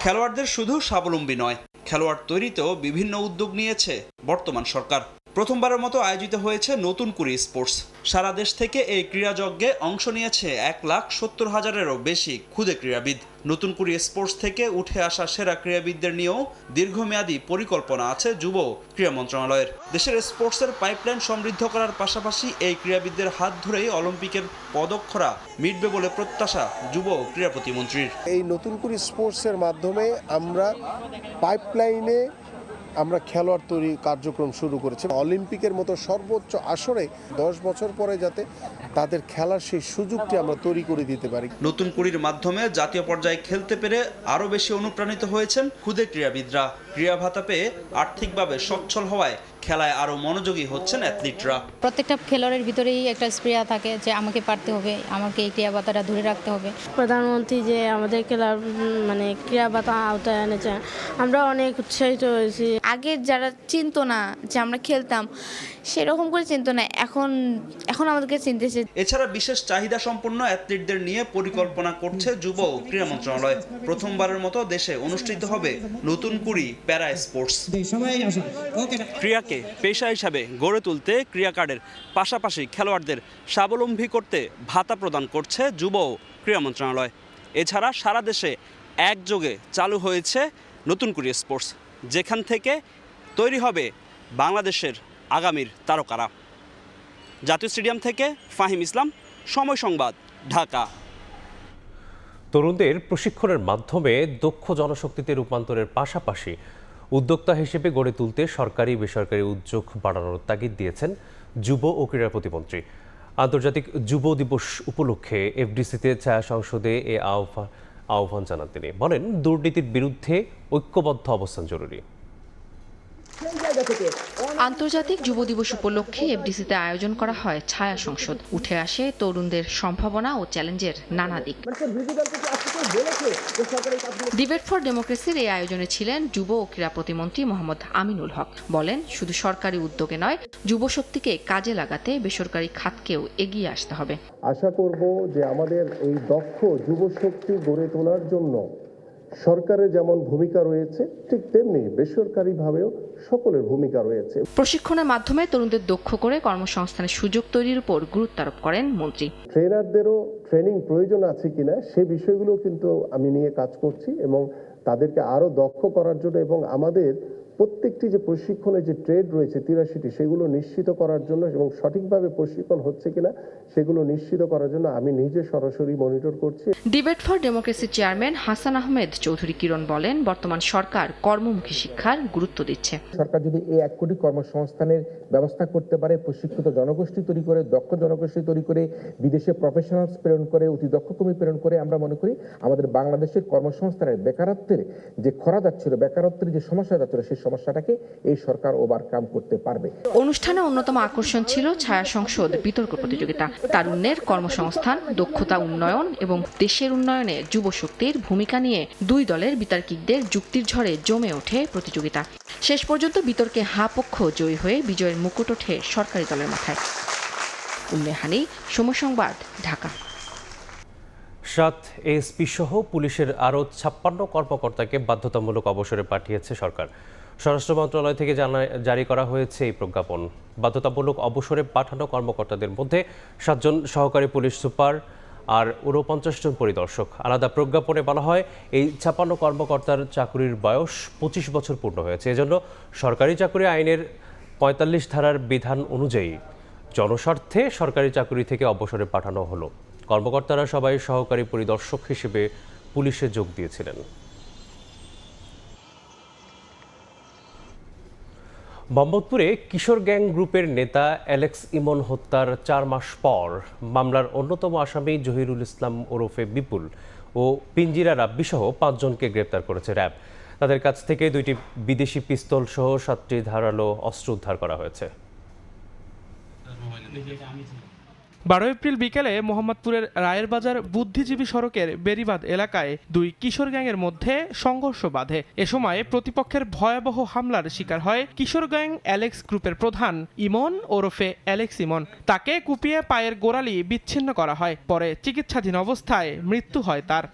খেলোয়াড়দের শুধু স্বাবলম্বী নয়, খেলোয়াড় তৈরিতেও বিভিন্ন উদ্যোগ নিয়েছে বর্তমান সরকার। প্রথমবারের মতো আয়োজিত হয়েছে নতুন কুড়ি স্পোর্টস। সারা দেশ থেকে এই ক্রীড়াযজ্ঞে অংশ নিয়েছে 1,70,000-এরও বেশি ক্ষুদে ক্রীড়াবিদ। নতুন কুড়ি স্পোর্টস থেকে উঠে আসা সেরা ক্রীড়াবিদদের নিয়েও দীর্ঘমেয়াদী পরিকল্পনা আছে যুব ক্রীড়া মন্ত্রণালয়ের। দেশের স্পোর্টসের পাইপলাইন সমৃদ্ধ করার পাশাপাশি এই ক্রীড়াবিদদের হাত ধরেই অলিম্পিকের পদকখরা মিটবে বলে প্রত্যাশা যুব ক্রীড়া প্রতিমন্ত্রীর। এই নতুন কুড়ি স্পোর্টসের মাধ্যমে আমরা পাইপলাইনে আমরা খেলোয়াড় তৈরি কার্যক্রম শুরু করেছি। অলিম্পিকের মতো সর্বোচ্চ আসরে 10 বছর পরে যাতে তাদের খেলার সেই সুযোগটি আমরা তৈরি করে দিতে পারি। নতুন কুড়ির মাধ্যমে জাতীয় পর্যায়ে খেলতে পেরে আরও বেশি অনুপ্রাণিত হয়েছেন ক্ষুদে ক্রীড়াবিদরা। ক্রীড়া ভাতা পেয়ে আর্থিকভাবে সচ্ছল হওয়ায় খেলায় আরও মনোযোগী হচ্ছেন অ্যাথলিটরা। প্রত্যেকটা খেলোয়াড়ের ভিতরেই একটা স্প্রিয়া থাকে যে আমাকে পারতে হবে, আমাকে এই ক্রীড়া ভাতাটা ধরে রাখতে হবে। প্রধানমন্ত্রী যে আমাদের খেলার ক্রীড়া ভাতা আওতায় এনেছে, আমরা অনেক উৎসাহিত হয়েছি। আগে যারা চিনতো না যে আমরা খেলতাম, সেরকম করে চিনতো না, এখন আমাদেরকে চিনতেছে। এছাড়া বিশেষ চাহিদা সম্পন্ন অ্যাথলিটদের নিয়ে পরিকল্পনা করছে যুব ও ক্রীড়া মন্ত্রণালয়। প্রথমবারের মতো দেশে অনুষ্ঠিত হবে নতুন কুড়ি প্যারা স্পোর্টস। ক্রীড়াকে পেশা হিসাবে গড়ে তুলতে ক্রীড়া কার্ডের পাশাপাশি খেলোয়াড়দের স্বাবলম্বী করতে ভাতা প্রদান করছে যুব ও ক্রীড়া মন্ত্রণালয়। এছাড়া সারা দেশে একযোগে চালু হয়েছে নতুন কুড়ি স্পোর্টস, যেখান থেকে তৈরি হবে বাংলাদেশের আগামীর তারকারা। জাতীয় স্টেডিয়াম থেকে ফাহিম ইসলাম, সময় সংবাদ, ঢাকা। তরুণদের প্রশিক্ষণের মাধ্যমে দক্ষ জনশক্তিতে রূপান্তরের পাশাপাশি উদ্যোক্তা হিসেবে গড়ে তুলতে সরকারি বেসরকারি উদ্যোগ বাড়ানোর তাগিদ দিয়েছেন যুব ও ক্রীড়া প্রতিমন্ত্রী। আন্তর্জাতিক যুব দিবস উপলক্ষে এফডিসিতে ছায়া সংসদে এ আহ্বান জানান তিনি। বলেন, দুর্নীতির বিরুদ্ধে ঐক্যবদ্ধ অবস্থান জরুরি। আন্তর্জাতিক যুব দিবস উপলক্ষে এফডিসিতে আয়োজন করা হয় ছায়া সংসদ। উঠে আসে তরুণদের সম্ভাবনা ও চ্যালেঞ্জের নানা দিক। ডিবেট ফর ডেমোক্রেসির এই আয়োজনে ছিলেন যুব ও ক্রীড়া প্রতিমন্ত্রী মোহাম্মদ আমিনুল হক। বলেন, শুধু সরকারি উদ্যোগে নয়, যুবশক্তিকে কাজে লাগাতে বেসরকারি খাতকেও এগিয়ে আসতে হবে। আশা করব যে আমাদের এই দক্ষ যুবশক্তি গড়ে তোলার জন্য সরকারের যেমন ভূমিকা রয়েছে, ঠিক তেমনি বেসরকারিভাবেও সকলের ভূমিকা রয়েছে। প্রশিক্ষণের মাধ্যমে তরুণদের দক্ষ করে কর্মসংস্থানের সুযোগ তৈরির উপর গুরুত্ব আরোপ করেন মন্ত্রী। ট্রেনারদেরও ট্রেনিং প্রয়োজন আছে কিনা সে বিষয়গুলো কিন্তু আমি নিয়ে কাজ করছি এবং তাদেরকে আরো দক্ষ করার জন্য এবং আমাদের প্রত্যেকটি যে প্রশিক্ষণের যে ট্রেড রয়েছে 83টি, সেগুলো নিশ্চিত করার জন্য এবং সঠিকভাবে প্রশিক্ষণ হচ্ছে কিনা সেগুলো নিশ্চিত করার জন্য আমি নিজে সরাসরি মনিটর করছি। Debate for democracy chairman Hasan Ahmed Chowdhury Kiron বলেন, বর্তমান সরকার কর্মমুখী শিক্ষার গুরুত্ব দিচ্ছে। সরকার যদি এই 1 কোটি কর্মসংস্থানের ব্যবস্থা করতে পারে, প্রশিক্ষিত জনগোষ্ঠী তৈরি করে, দক্ষ জনগোষ্ঠী তৈরি করে, বিদেশে প্রফেশনালস প্রেরণ করে, অতি দক্ষ কর্মী প্রেরণ করে, আমরা মনে করি আমাদের বাংলাদেশের কর্মসংস্থানের বেকারত্বের যে খরা যাচ্ছিল, বেকারত্বের যে সমস্যা যাচ্ছিল, সেই সমস্যাটাকে এই সরকার ওভারকাম করতে পারবে। অনুষ্ঠানে অন্যতম আকর্ষণ ছিল ছায়া সংসদ বিতর্ক প্রতিযোগিতা। তারুণ্যের কর্মসংস্থান, দক্ষতা উন্নয়ন এবং দেশের উন্নয়নে যুবশক্তির ভূমিকা নিয়ে দুই দলের বিতর্কিকদের যুক্তির ঝড়ে জমে ওঠে প্রতিযোগিতা। শেষ পর্যন্ত বিতর্কে হা পক্ষ জয়ী হয়ে বিজয়ের মুকুট ওঠে সরকারি দলের মাথায়। উম্মে হানি, সময় সংবাদ, ঢাকা। 7 এএসপি সহ পুলিশের আরও 56 কর্মকর্তাকে বাধ্যতামূলক অবসরে পাঠিয়েছে সরকার। স্বরাষ্ট্র মন্ত্রণালয় থেকে জারি করা হয়েছে এই প্রজ্ঞাপন। বাধ্যতামূলক অবসরে পাঠানো কর্মকর্তাদের মধ্যে 7 জন সহকারী পুলিশ সুপার আর 49 জন পরিদর্শক। আলাদা প্রজ্ঞাপনে বলা হয়, এই 56 কর্মকর্তার চাকরির বয়স 25 বছর পূর্ণ হয়েছে। এজন্য সরকারি চাকরি আইনের 45 ধারার বিধান অনুযায়ী জনস্বার্থে সরকারি চাকরি থেকে অবসরে পাঠানো হলো। কর্মকর্তারা সবাই সহকারী পরিদর্শক হিসেবে পুলিশে যোগ দিয়েছিলেন। মোহাম্মদপুরে কিশোর গ্যাং গ্রুপের নেতা অ্যালেক্স ইমন হত্যার 4 মাস পর মামলার অন্যতম আসামি জহিরুল ইসলাম ওরফে বিপুল ও পিঞ্জিরা রাব্বি সহ 5 জনকে গ্রেপ্তার করেছে র্যাব। তাদের কাছ থেকে 2টি বিদেশি পিস্তল সহ 7টি ধারালো অস্ত্র উদ্ধার করা হয়েছে। 12 এপ্রিল বিকেলে মোহাম্মদপুরের রায়ের বাজার বুদ্ধিজীবী সড়কের বেরিবাদ এলাকায় 2 কিশোর গ্যাংয়ের মধ্যে সংঘর্ষ বাধে। এ সময় প্রতিপক্ষের ভয়াবহ হামলার শিকার হয় কিশোর গ্যাং অ্যালেক্স গ্রুপের প্রধান ইমন ওরফে অ্যালেক্স ইমন। তাকে কুপিয়ে পায়ের গোড়ালি বিচ্ছিন্ন করা হয়। পরে চিকিৎসাধীন অবস্থায় মৃত্যু হয় তার।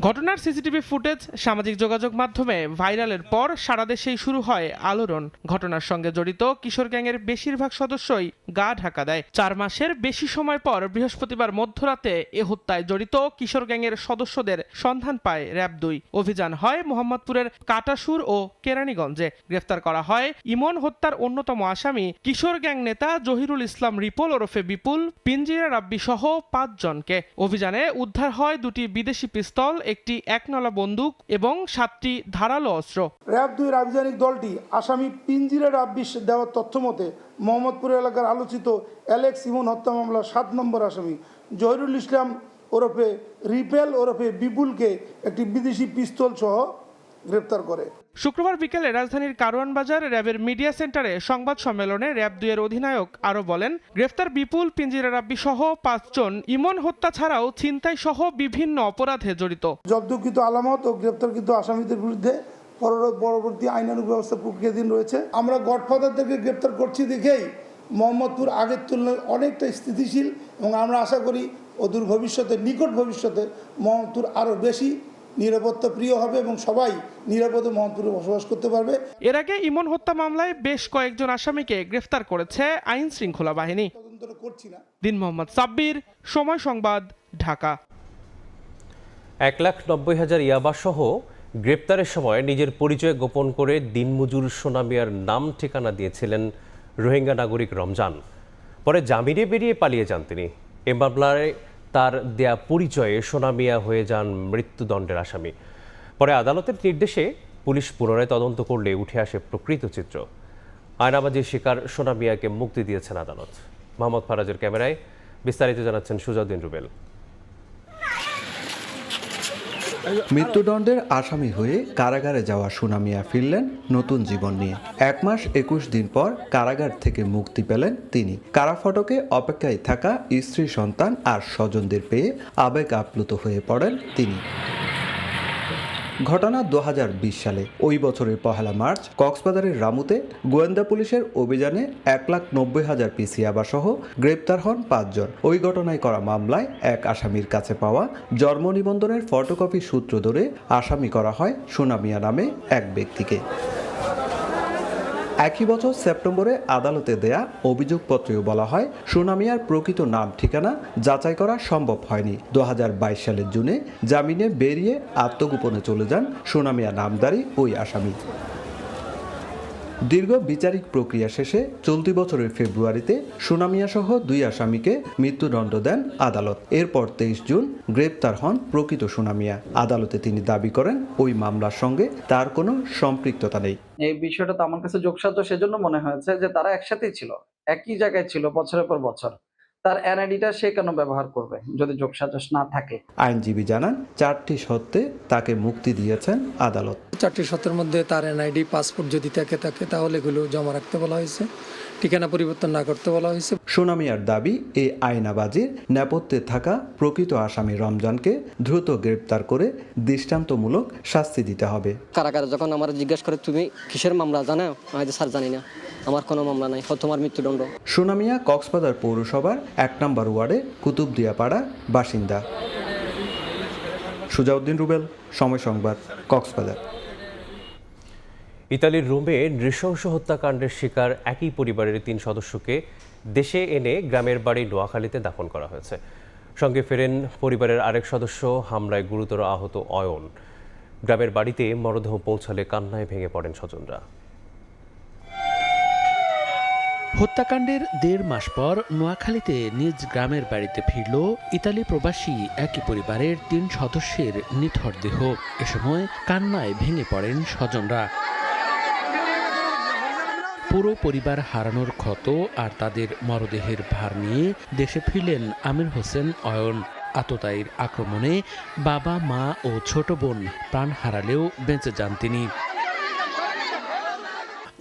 ঘটনার সিসিটিভি ফুটেজ সামাজিক যোগাযোগ মাধ্যমে ভাইরালের পর সারা দেশেই শুরু হয় আলোড়ন। ঘটনার সঙ্গে জড়িত কিশোর গ্যাংয়ের বেশিরভাগ সদস্যই গা ঢাকা দেয়। 4 মাসের বেশি সময় পর বৃহস্পতিবার মধ্যরাতে এ হত্যায় জড়িত কিশোর গ্যাংয়ের সদস্যদের সন্ধান পায় র্যাব 2। অভিযান হয় মোহাম্মদপুরের কাটাসুর ও কেরানীগঞ্জে। গ্রেফতার করা হয় ইমন হত্যার অন্যতম আসামি কিশোর গ্যাং নেতা জহিরুল ইসলাম রিপল ওরফে বিপুল, পিঞ্জিরা রাব্বি সহ 5 জনকে। অভিযানে উদ্ধার হয় 2টি বিদেশি পিস্তল, একটি 1নলা বন্দুক এবং 7টি ধারালো অস্ত্র। র্যাব 2-এর আভিযানিক দলটি আসামি পিঞ্জিরা রাব্বি দেওয়ার তথ্য মতে মোহাম্মদপুর এলাকার আলোচিত অ্যালেক্স ইমন হত্যা মামলার 7 নম্বর আসামি জহিরুল ইসলাম ওরফে রিপেল ওরফে বিপুলকে একটি বিদেশি পিস্তল সহ গ্রেপ্তার করে। শুক্রবার বিকেলে রাজধানীর কারওয়ান বাজার র্যাবের মিডিয়া সেন্টারে সংবাদ সম্মেলনে র্যাব 2-এর অধিনায়ক আরও বলেন, গ্রেফতার বিপুল, পিঞ্জিরা রাব্বি সহ 5 জন ইমন হত্যা ছাড়াও ছিনতাই সহ বিভিন্ন অপরাধে জড়িত। জব্দকৃত আলামত ও গ্রেপ্তারকৃত আসামিদের বিরুদ্ধে পরবর্তী আইনানুগ ব্যবস্থা প্রক্রিয়াধীন রয়েছে। আমরা গডফাদারদেরকে গ্রেপ্তার করছি দেখেই মোহাম্মদপুর আগের তুলনায় অনেকটা স্থিতিশীল এবং আমরা আশা করি অদূর ভবিষ্যতে, নিকট ভবিষ্যতে মোহাম্মদপুর আরও বেশি নিরাপত্তা প্রিয় হবে এবং সবাই নিরাপদে মোহাম্মদপুরে বসবাস করতে পারবে। এর আগে ইমন হত্যা মামলায় বেশ কয়েকজন আসামিকে গ্রেফতার করেছে আইন শৃঙ্খলা বাহিনী। দিন মোহাম্মদ সাব্বির, সময় সংবাদ, ঢাকা। 1,90,000 ইয়াবা সহ গ্রেপ্তারের সময় নিজের পরিচয় গোপন করে দিনমজুর সোনা মিয়ার নাম ঠিকানা দিয়েছিলেন রোহিঙ্গা নাগরিক রমজান। পরে জামিনে বেরিয়ে পালিয়ে যান তিনি। এ মামলায় তার দেয়া পরিচয়ে সোনা মিয়া হয়ে যান মৃত্যুদণ্ডের আসামি। পরে আদালতের নির্দেশে পুলিশ পুনরায় তদন্ত করলে উঠে আসে প্রকৃত চিত্র। আয়নাবাজির শিকার সোনা মিয়াকে মুক্তি দিয়েছেন আদালত। মোহাম্মদ ফারাজের ক্যামেরায় বিস্তারিত জানাচ্ছেন সুজাউদ্দিন রুবেল। মৃত্যুদণ্ডের আসামি হয়ে কারাগারে যাওয়া সোনা মিয়া ফিরলেন নতুন জীবন নিয়ে। 1 মাস 21 দিন পর কারাগার থেকে মুক্তি পেলেন তিনি। কারাফটকে অপেক্ষায় থাকা স্ত্রী, সন্তান আর স্বজনদের পেয়ে আবেগ আপ্লুত হয়ে পড়েন তিনি। ঘটনা 2020 সালে। ওই বছরের 1 মার্চ কক্সবাজারের রামুতে গোয়েন্দা পুলিশের অভিযানে 1,90,000 পিস ইয়াবা সহ গ্রেপ্তার হন 5 জন। ওই ঘটনায় করা মামলায় এক আসামির কাছে পাওয়া জন্ম নিবন্ধনের ফটোকপি সূত্র ধরে আসামি করা হয় সোনা মিয়া নামে এক ব্যক্তিকে। একই বছর সেপ্টেম্বরে আদালতে দেয়া অভিযোগপত্রেও বলা হয় সোনা মিয়ার প্রকৃত নাম ঠিকানা যাচাই করা সম্ভব হয়নি। 2022 সালের জুনে জামিনে বেরিয়ে আত্মগোপনে চলে যান সোনা মিয়া নামধারী ওই আসামি। দীর্ঘ বিচারিক প্রক্রিয়া শেষে চলতি বছরের ফেব্রুয়ারিতে সোনা মিয়া সহ 2 আসামিকে মৃত্যুদণ্ড দেন আদালত। এরপর 23 জুন গ্রেপ্তার হন প্রকৃত সোনা মিয়া। আদালতে তিনি দাবি করেন ওই মামলার সঙ্গে তার কোনো সম্পৃক্ততা নেই। এই বিষয়টা তো আমার কাছে যোগসাধ্য সেজন্য মনে হয়েছে যে তারা একসাথেই ছিল, একই জায়গায় ছিল বছরের পর বছর। তার এনআইডিটা সে কেন ব্যবহার করবে যদি যোগসাজশ না থাকে? আইনজীবী জানান 4টি সত্ত্বে তাকে মুক্তি দিয়েছেন আদালত। 4টি সত্যের মধ্যে তার এনআইডি, পাসপোর্ট যদি থাকে তাহলে এগুলো জমা রাখতে বলা হয়েছে, ঠিকানা পরিবর্তন না করতে বলা হয়েছে। সোনা মিয়ার দাবি, এই আয়নাবাজির নেপথ্যে থাকা প্রকৃত আসামি রমজানকে দ্রুত গ্রেপ্তার করে দৃষ্টান্তমূলক শাস্তি দিতে হবে। কারাগারে যখন আমার জিজ্ঞেস করে তুমি কিসের মামলা জানো, আমি স্যার জানি না, আমার কোনো মামলা নাই, তোমার মৃত্যুদণ্ড। সোনা মিয়া কক্সবাজার পৌরসভার 1 নম্বর ওয়ার্ডে কুতুবদিয়াপাড়া বাসিন্দা। সুজাউদ্দিন রুবেল, সময় সংবাদ, কক্সবাজার। ইতালির রোমে নৃশংস হত্যাকাণ্ডের শিকার একই পরিবারের 3 সদস্যকে দেশে এনে গ্রামের বাড়ি নোয়াখালীতে দাফন করা হয়েছে। সঙ্গে ফেরেন পরিবারের আরেক সদস্য, হামলায় গুরুতর আহত অয়ন। গ্রামের বাড়িতে মরদেহ পৌঁছালে কান্নায় ভেঙে পড়েন স্বজনরা। হত্যাকাণ্ডের 1.5 মাস পর নোয়াখালীতে নিজ গ্রামের বাড়িতে ফিরল ইতালি প্রবাসী একই পরিবারের 3 সদস্যের নিথর দেহ। এ সময় কান্নায় ভেঙে পড়েন স্বজনরা। পুরো পরিবার হারানোর ক্ষত আর তাদের মরদেহের ভার নিয়ে দেশে ফিরলেন আমির হোসেন অয়ন। আততায়ীর আক্রমণে বাবা, মা ও ছোট বোন প্রাণ হারালেও বেঁচে যান তিনি।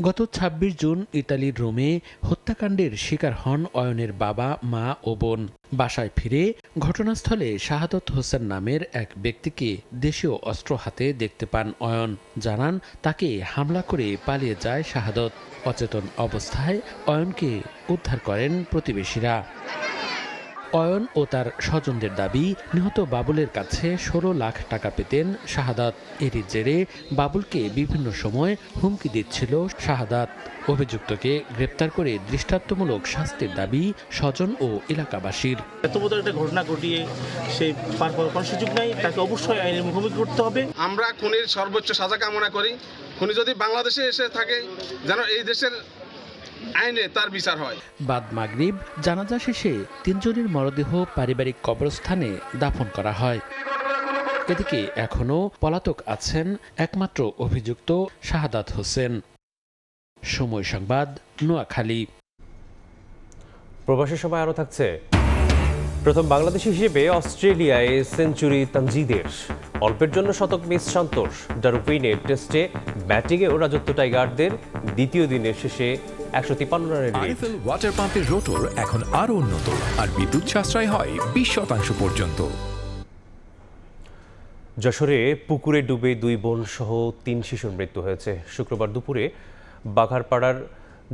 গত ২৬ জুন ইতালির রোমে হত্যাকাণ্ডের শিকার হন অয়নের বাবা, মা ও বোন। বাসায় ফিরে ঘটনাস্থলে শাহাদত হোসেন নামের এক ব্যক্তিকে দেশীয় অস্ত্র হাতে দেখতে পান অয়ন। জানান তাকে হামলা করে পালিয়ে যায় শাহাদত। অচেতন অবস্থায় অয়নকে উদ্ধার করেন প্রতিবেশীরা। অয়ন ও তার স্বজনদের দাবি, নিহত বাবুলের কাছে ১৬ লাখ টাকা পেতেন শাহাদাত। এরই জেরে বাবুলকে বিভিন্ন সময় হুমকি দিচ্ছিল শাহাদাত। অভিযুক্তকে গ্রেপ্তার করে দৃষ্টান্তমূলক শাস্তির দাবি স্বজন ও এলাকাবাসীর। এত বড় একটা ঘটনা ঘটিয়ে সেই পার পাওয়ার কোনো সুযোগ নাই, তাকে অবশ্যই আইনের মুখোমুখি করতে হবে। আমরা খুনির সর্বোচ্চ সাজা কামনা করি। খুনি যদি বাংলাদেশে এসে থাকে, যেন এই দেশের আইনে তার বিচার হয়। বাদ মাগরিব জানাজা শেষে ৩ জনের মরদেহ পারিবারিক কবরস্থানে দাফন করা হয়। এদিকে এখনও পলাতক আছেন একমাত্র অভিযুক্ত শাহাদাত হোসেন। সময় সংবাদ, নোয়াখালী। প্রবাসের সময় আরও থাকছে, প্রথম বাংলাদেশি হিসেবে অস্ট্রেলিয়ায় সেঞ্চুরি তানজিদের। অল্পের জন্য শতক মিস সন্তোষ। ডারউইনের টেস্টে ব্যাটিংয়েও রাজত্ব টাইগারদের। দ্বিতীয় দিনের শেষে ১৫৩ রানের লিড। আইএফএল ওয়াটার পাম্পের রোটর এখন আরো উন্নত আর বিদ্যুৎ সাশ্রয় হয় ২০% পর্যন্ত। যশোরে পুকুরে ডুবে ২ বোন সহ ৩ শিশুর মৃত্যু হয়েছে। শুক্রবার দুপুরে বাঘারপাড়ার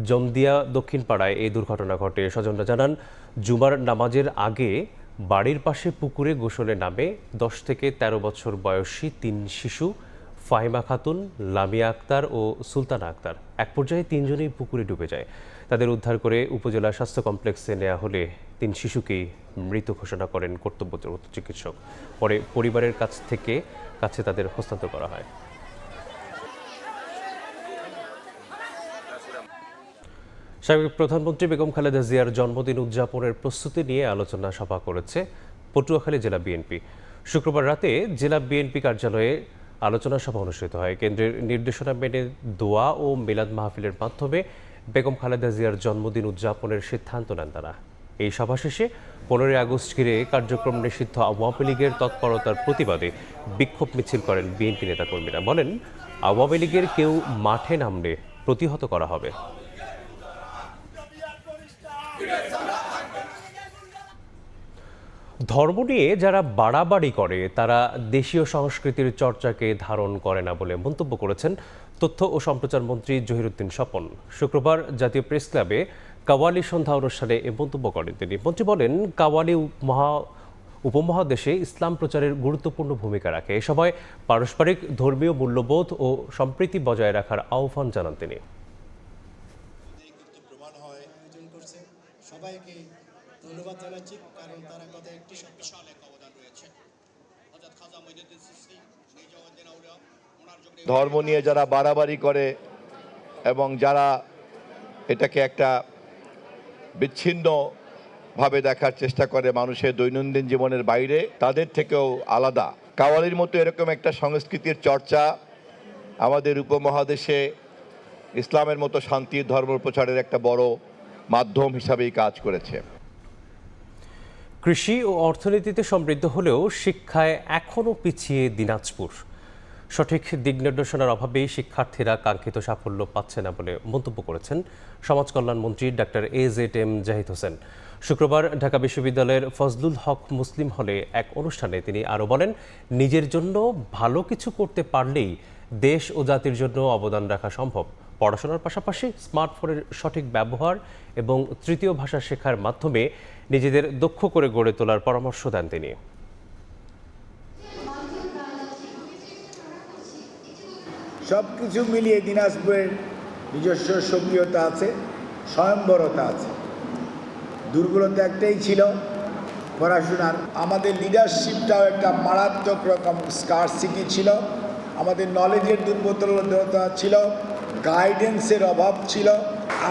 জমদিয়া দক্ষিণ পাড়ায় এই দুর্ঘটনা ঘটে। স্বজনরা জানান, জুমার নামাজের আগে বাড়ির পাশে পুকুরে গোসলে নামে ১০ থেকে ১৩ বছর বয়সী ৩ শিশু, ফাহিমা খাতুন, লামিয়া আক্তার ও সুলতানা আক্তার। এক পর্যায়ে ৩ জনেই পুকুরে ডুবে যায়। তাদের উদ্ধার করে উপজেলা স্বাস্থ্য কমপ্লেক্সে নেওয়া হলে ৩ শিশুকেই মৃত ঘোষণা করেন কর্তব্যরত চিকিৎসক। পরে পরিবারের কাছে তাদের হস্তান্তর করা হয়। সাবেক প্রধানমন্ত্রী বেগম খালেদা জিয়ার জন্মদিন উদযাপনের প্রস্তুতি নিয়ে আলোচনা সভা করেছে পটুয়াখালী জেলা বিএনপি। শুক্রবার রাতে জেলা বিএনপি কার্যালয়ে আলোচনা সভা অনুষ্ঠিত হয়। কেন্দ্রের নির্দেশনা মেনে দোয়া ও মিলাদ মাহফিলের মাধ্যমে বেগম খালেদা জিয়ার জন্মদিন উদযাপনের সিদ্ধান্ত নেন তারা। এই সভা শেষে ১৫ই আগস্ট ঘিরে কার্যক্রম নিষিদ্ধ আওয়ামী লীগের তৎপরতার প্রতিবাদে বিক্ষোভ মিছিল করেন বিএনপি নেতাকর্মীরা। বলেন, আওয়ামী লীগের কেউ মাঠে নামলে প্রতিহত করা হবে। ধর্ম নিয়ে যারা বাড়াবাড়ি করে তারা দেশীয় সংস্কৃতির চর্চাকে ধারণ করে না বলে মন্তব্য করেছেন তথ্য ও সম্প্রচার মন্ত্রী জহিরুদ্দিন স্বপন। শুক্রবার জাতীয় প্রেস ক্লাবে কাওয়ালি সন্ধ্যা অনুষ্ঠানে এ মন্তব্য করেন তিনি। মন্ত্রী বলেন, কাওয়ালি উপমহাদেশে ইসলাম প্রচারের গুরুত্বপূর্ণ ভূমিকা রাখে। এ সময় পারস্পরিক ধর্মীয় মূল্যবোধ ও সম্প্রীতি বজায় রাখার আহ্বান জানান তিনি। সবাইকে ধন্যবাদ জানাচ্ছি, কারণ তারা তাদের একটি বিশাল এক অবদান রয়েছে। হযরত খাজা মঈনুদ্দিন চিশতি নিজামুদ্দিন আউলিয়া ধর্ম নিয়ে যারা বাড়াবাড়ি করে এবং যারা এটাকে একটা বিচ্ছিন্নভাবে দেখার চেষ্টা করে মানুষের দৈনন্দিন জীবনের বাইরে, তাদের থেকেও আলাদা। কাওয়ালির মতো এরকম একটা সংস্কৃতির চর্চা আমাদের উপমহাদেশে ইসলামের মতো শান্তির ধর্ম প্রচারের একটা বড় মাধ্যম হিসাবেই কাজ করেছে। কৃষি ও অর্থনীতিতে সমৃদ্ধ হলেও শিক্ষায় এখনও পিছিয়ে দিনাজপুর। সঠিক দিক নির্দেশনার অভাবেই শিক্ষার্থীরা কাঙ্ক্ষিত সাফল্য পাচ্ছে না বলে মন্তব্য করেছেন সমাজ কল্যাণ মন্ত্রী ডাক্তার AZM জাহিদ হোসেন। শুক্রবার ঢাকা বিশ্ববিদ্যালয়ের ফজলুল হক মুসলিম হলে এক অনুষ্ঠানে তিনি আরও বলেন, নিজের জন্য ভালো কিছু করতে পারলেই দেশ ও জাতির জন্য অবদান রাখা সম্ভব। পড়াশোনার পাশাপাশি স্মার্টফোনের সঠিক ব্যবহার এবং তৃতীয় ভাষা শেখার মাধ্যমে নিজেদের দক্ষ করে গড়ে তোলার পরামর্শ দেন তিনি। সব কিছু মিলিয়ে দিনাজপুরের নিজস্ব সক্রিয়তা আছে, স্বয়ংবরতা আছে। দুর্বলতা একটাই ছিল পড়াশোনার। আমাদের লিডারশিপটাও একটা মারাত্মক রকম স্কারসিটি ছিল, আমাদের নলেজের দুর্বলতা ছিল, গাইডেন্সের অভাব ছিল।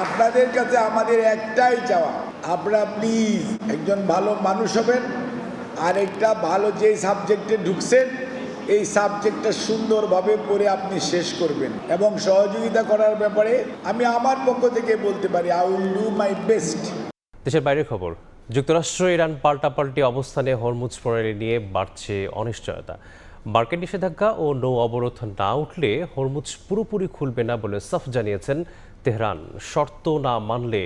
আপনাদের কাছে আমাদের একটাই চাওয়া, আপনারা প্লিজ একজন ভালো মানুষ হবেন, আর একটা ভালো যে সাবজেক্টে ঢুকছেন এই সাবজেক্টটা সুন্দরভাবে পড়ে আপনি শেষ করবেন এবং সহযোগিতা করার ব্যাপারে আমি আমার পক্ষ থেকে বলতে পারি I will do my best. দেশের বাইরের খবর, যুক্তরাষ্ট্র ইরান পাল্টাপাল্টি অবস্থানে হরমুজ প্রণালী নিয়ে বাড়ছে অনিশ্চয়তা। মার্কিন নিষেধাজ্ঞা ও নৌ অবরোধ না উঠলে হরমুজ পুরোপুরি খুলবে না বলে সাফ জানিয়েছেন তেহরান। শর্ত না মানলে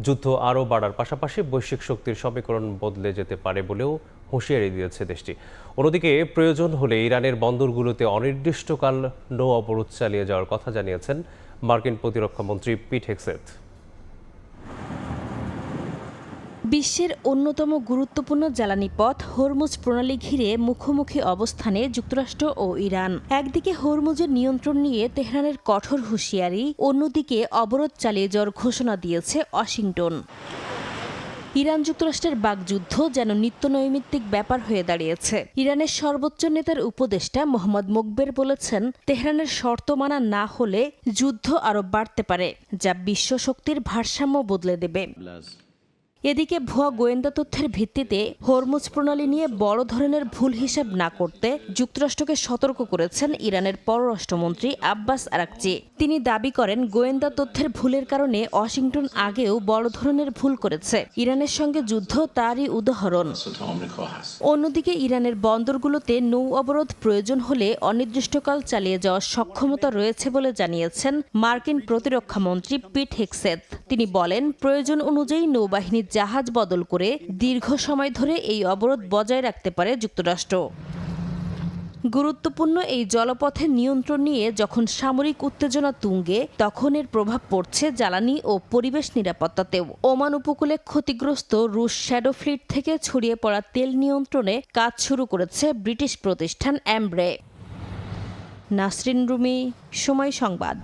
যুদ্ধ আরও বাড়ার পাশাপাশি বৈশ্বিক শক্তির সমীকরণ বদলে যেতে পারে বলেও হুঁশিয়ারি দিয়েছে দেশটি। অন্যদিকে প্রয়োজন হলে ইরানের বন্দরগুলোতে অনির্দিষ্টকাল নৌ অবরোধ চালিয়ে যাওয়ার কথা জানিয়েছেন মার্কিন প্রতিরক্ষামন্ত্রী পিট হেগসেথ। বিশ্বের অন্যতম গুরুত্বপূর্ণ জ্বালানি পথ হরমুজ প্রণালী ঘিরে মুখোমুখি অবস্থানে যুক্তরাষ্ট্র ও ইরান। একদিকে হরমুজের নিয়ন্ত্রণ নিয়ে তেহরানের কঠোর হুঁশিয়ারি, অন্যদিকে অবরোধ চালিয়ে যাওয়ার ঘোষণা দিয়েছে ওয়াশিংটন। ইরান যুক্তরাষ্ট্রের বাগযুদ্ধ যেন নিত্যনৈমিত্তিক ব্যাপার হয়ে দাঁড়িয়েছে। ইরানের সর্বোচ্চ নেতার উপদেষ্টা মোহাম্মদ মোকবের বলেছেন, তেহরানের শর্ত মানা না হলে যুদ্ধ আরও বাড়তে পারে, যা বিশ্ব শক্তির ভারসাম্য বদলে দেবে। এদিকে ভুয়া গোয়েন্দা তথ্যের ভিত্তিতে হরমুজ প্রণালী নিয়ে বড় ধরনের ভুল হিসাব না করতে যুক্তরাষ্ট্রকে সতর্ক করেছেন ইরানের পররাষ্ট্রমন্ত্রী আব্বাস আরাকচি। তিনি দাবি করেন, গোয়েন্দা তথ্যের ভুলের কারণে ওয়াশিংটন আগেও বড় ধরনের ভুল করেছে। ইরানের সঙ্গে যুদ্ধ তারই উদাহরণ। অন্যদিকে ইরানের বন্দরগুলোতে নৌ অবরোধ প্রয়োজন হলে অনির্দিষ্টকাল চালিয়ে যাওয়ার সক্ষমতা রয়েছে বলে জানিয়েছেন মার্কিন প্রতিরক্ষামন্ত্রী পিট হেগসেথ। তিনি বলেন, প্রয়োজন অনুযায়ী নৌবাহিনী জাহাজ বদল করে দীর্ঘ সময় ধরে এই অবরোধ বজায় রাখতে পারে যুক্তরাষ্ট্র। গুরুত্বপূর্ণ এই জলপথের নিয়ন্ত্রণ নিয়ে যখন সামরিক উত্তেজনা তুঙ্গে, তখন এর প্রভাব পড়ছে জ্বালানি ও পরিবেশ নিরাপত্তাতেও। ওমান উপকূলে ক্ষতিগ্রস্ত রুশ শ্যাডো ফ্লিট থেকে ছড়িয়ে পড়া তেল নিয়ন্ত্রণে কাজ শুরু করেছে ব্রিটিশ প্রতিষ্ঠান অ্যামব্রে। নাসরিন রুমি, সময় সংবাদ।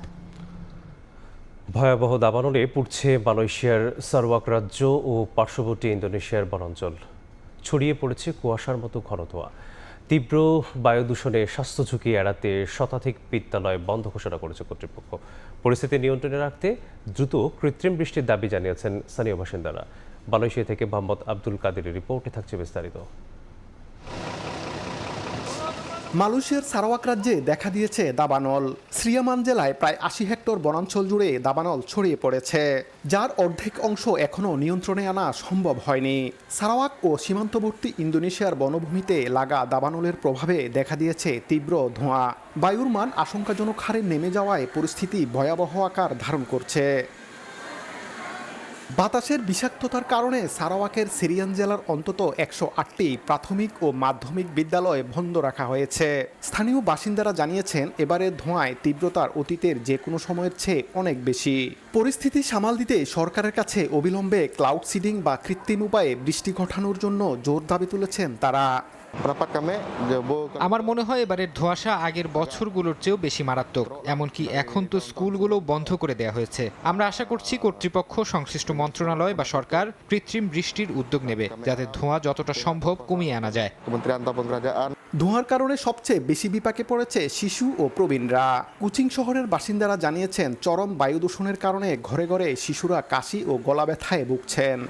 ভয়াবহ দাবানলে পুড়ছে মালয়েশিয়ার সারাওয়াক রাজ্য ও পার্শ্ববর্তী ইন্দোনেশিয়ার বনাঞ্চল। ছড়িয়ে পড়েছে কুয়াশার মতো ঘন ধোঁয়া। তীব্র বায়ু দূষণে স্বাস্থ্য ঝুঁকি এড়াতে শতাধিক বিদ্যালয় বন্ধ ঘোষণা করেছে কর্তৃপক্ষ। পরিস্থিতি নিয়ন্ত্রণে রাখতে দ্রুত কৃত্রিম বৃষ্টির দাবি জানিয়েছেন স্থানীয় বাসিন্দারা। মালয়েশিয়া থেকে মোহাম্মদ আব্দুল কাদেরের রিপোর্টে থাকছে বিস্তারিত। মালয়েশিয়ার সারাওয়াক রাজ্যে দেখা দিয়েছে দাবানল। শ্রিয়ামান জেলায় প্রায় ৮০ হেক্টর বনাঞ্চল জুড়ে দাবানল ছড়িয়ে পড়েছে, যার অর্ধেক অংশ এখনও নিয়ন্ত্রণে আনা সম্ভব হয়নি। সারাওয়াক ও সীমান্তবর্তী ইন্দোনেশিয়ার বনভূমিতে লাগা দাবানলের প্রভাবে দেখা দিয়েছে তীব্র ধোঁয়া। বায়ুর মান আশঙ্কাজনক হারে নেমে যাওয়ায় পরিস্থিতি ভয়াবহ আকার ধারণ করছে। বাতাসের বিষাক্ততার কারণে সারাওয়াকের সিরিয়ান জেলার অন্তত ১০৮টি প্রাথমিক ও মাধ্যমিক বিদ্যালয় বন্ধ রাখা হয়েছে। স্থানীয় বাসিন্দারা জানিয়েছেন, এবারের ধোঁয়ায় তীব্রতার অতীতের যে কোনো সময়ের চেয়ে অনেক বেশি। পরিস্থিতি সামাল দিতে সরকারের কাছে অবিলম্বে ক্লাউড সিডিং বা কৃত্রিম উপায়ে বৃষ্টি ঘটানোর জন্য জোর দাবি তুলেছেন তারা। আমার মনে হয় এবারের ধোঁয়াশা আগের বছরগুলোর চেয়েও বেশি মারাত্মক। এমনকি এখন তো স্কুলগুলো বন্ধ করে দেওয়া হয়েছে। আমরা আশা করছি কর্তৃপক্ষ, সংশ্লিষ্ট মন্ত্রণালয় বা সরকার কৃত্রিম বৃষ্টির উদ্যোগ নেবে, যাতে ধোঁয়া যতটা সম্ভব কমিয়ে আনা যায়। ধোঁয়ার কারণে সবচেয়ে বেশি বিপাকে পড়েছে শিশু ও প্রবীণরা। কুচিং শহরের বাসিন্দারা জানিয়েছেন, চরম বায়ু দূষণের কারণে ঘরে ঘরে শিশুরা কাশি ও গলা ব্যথায় ভুগছেন।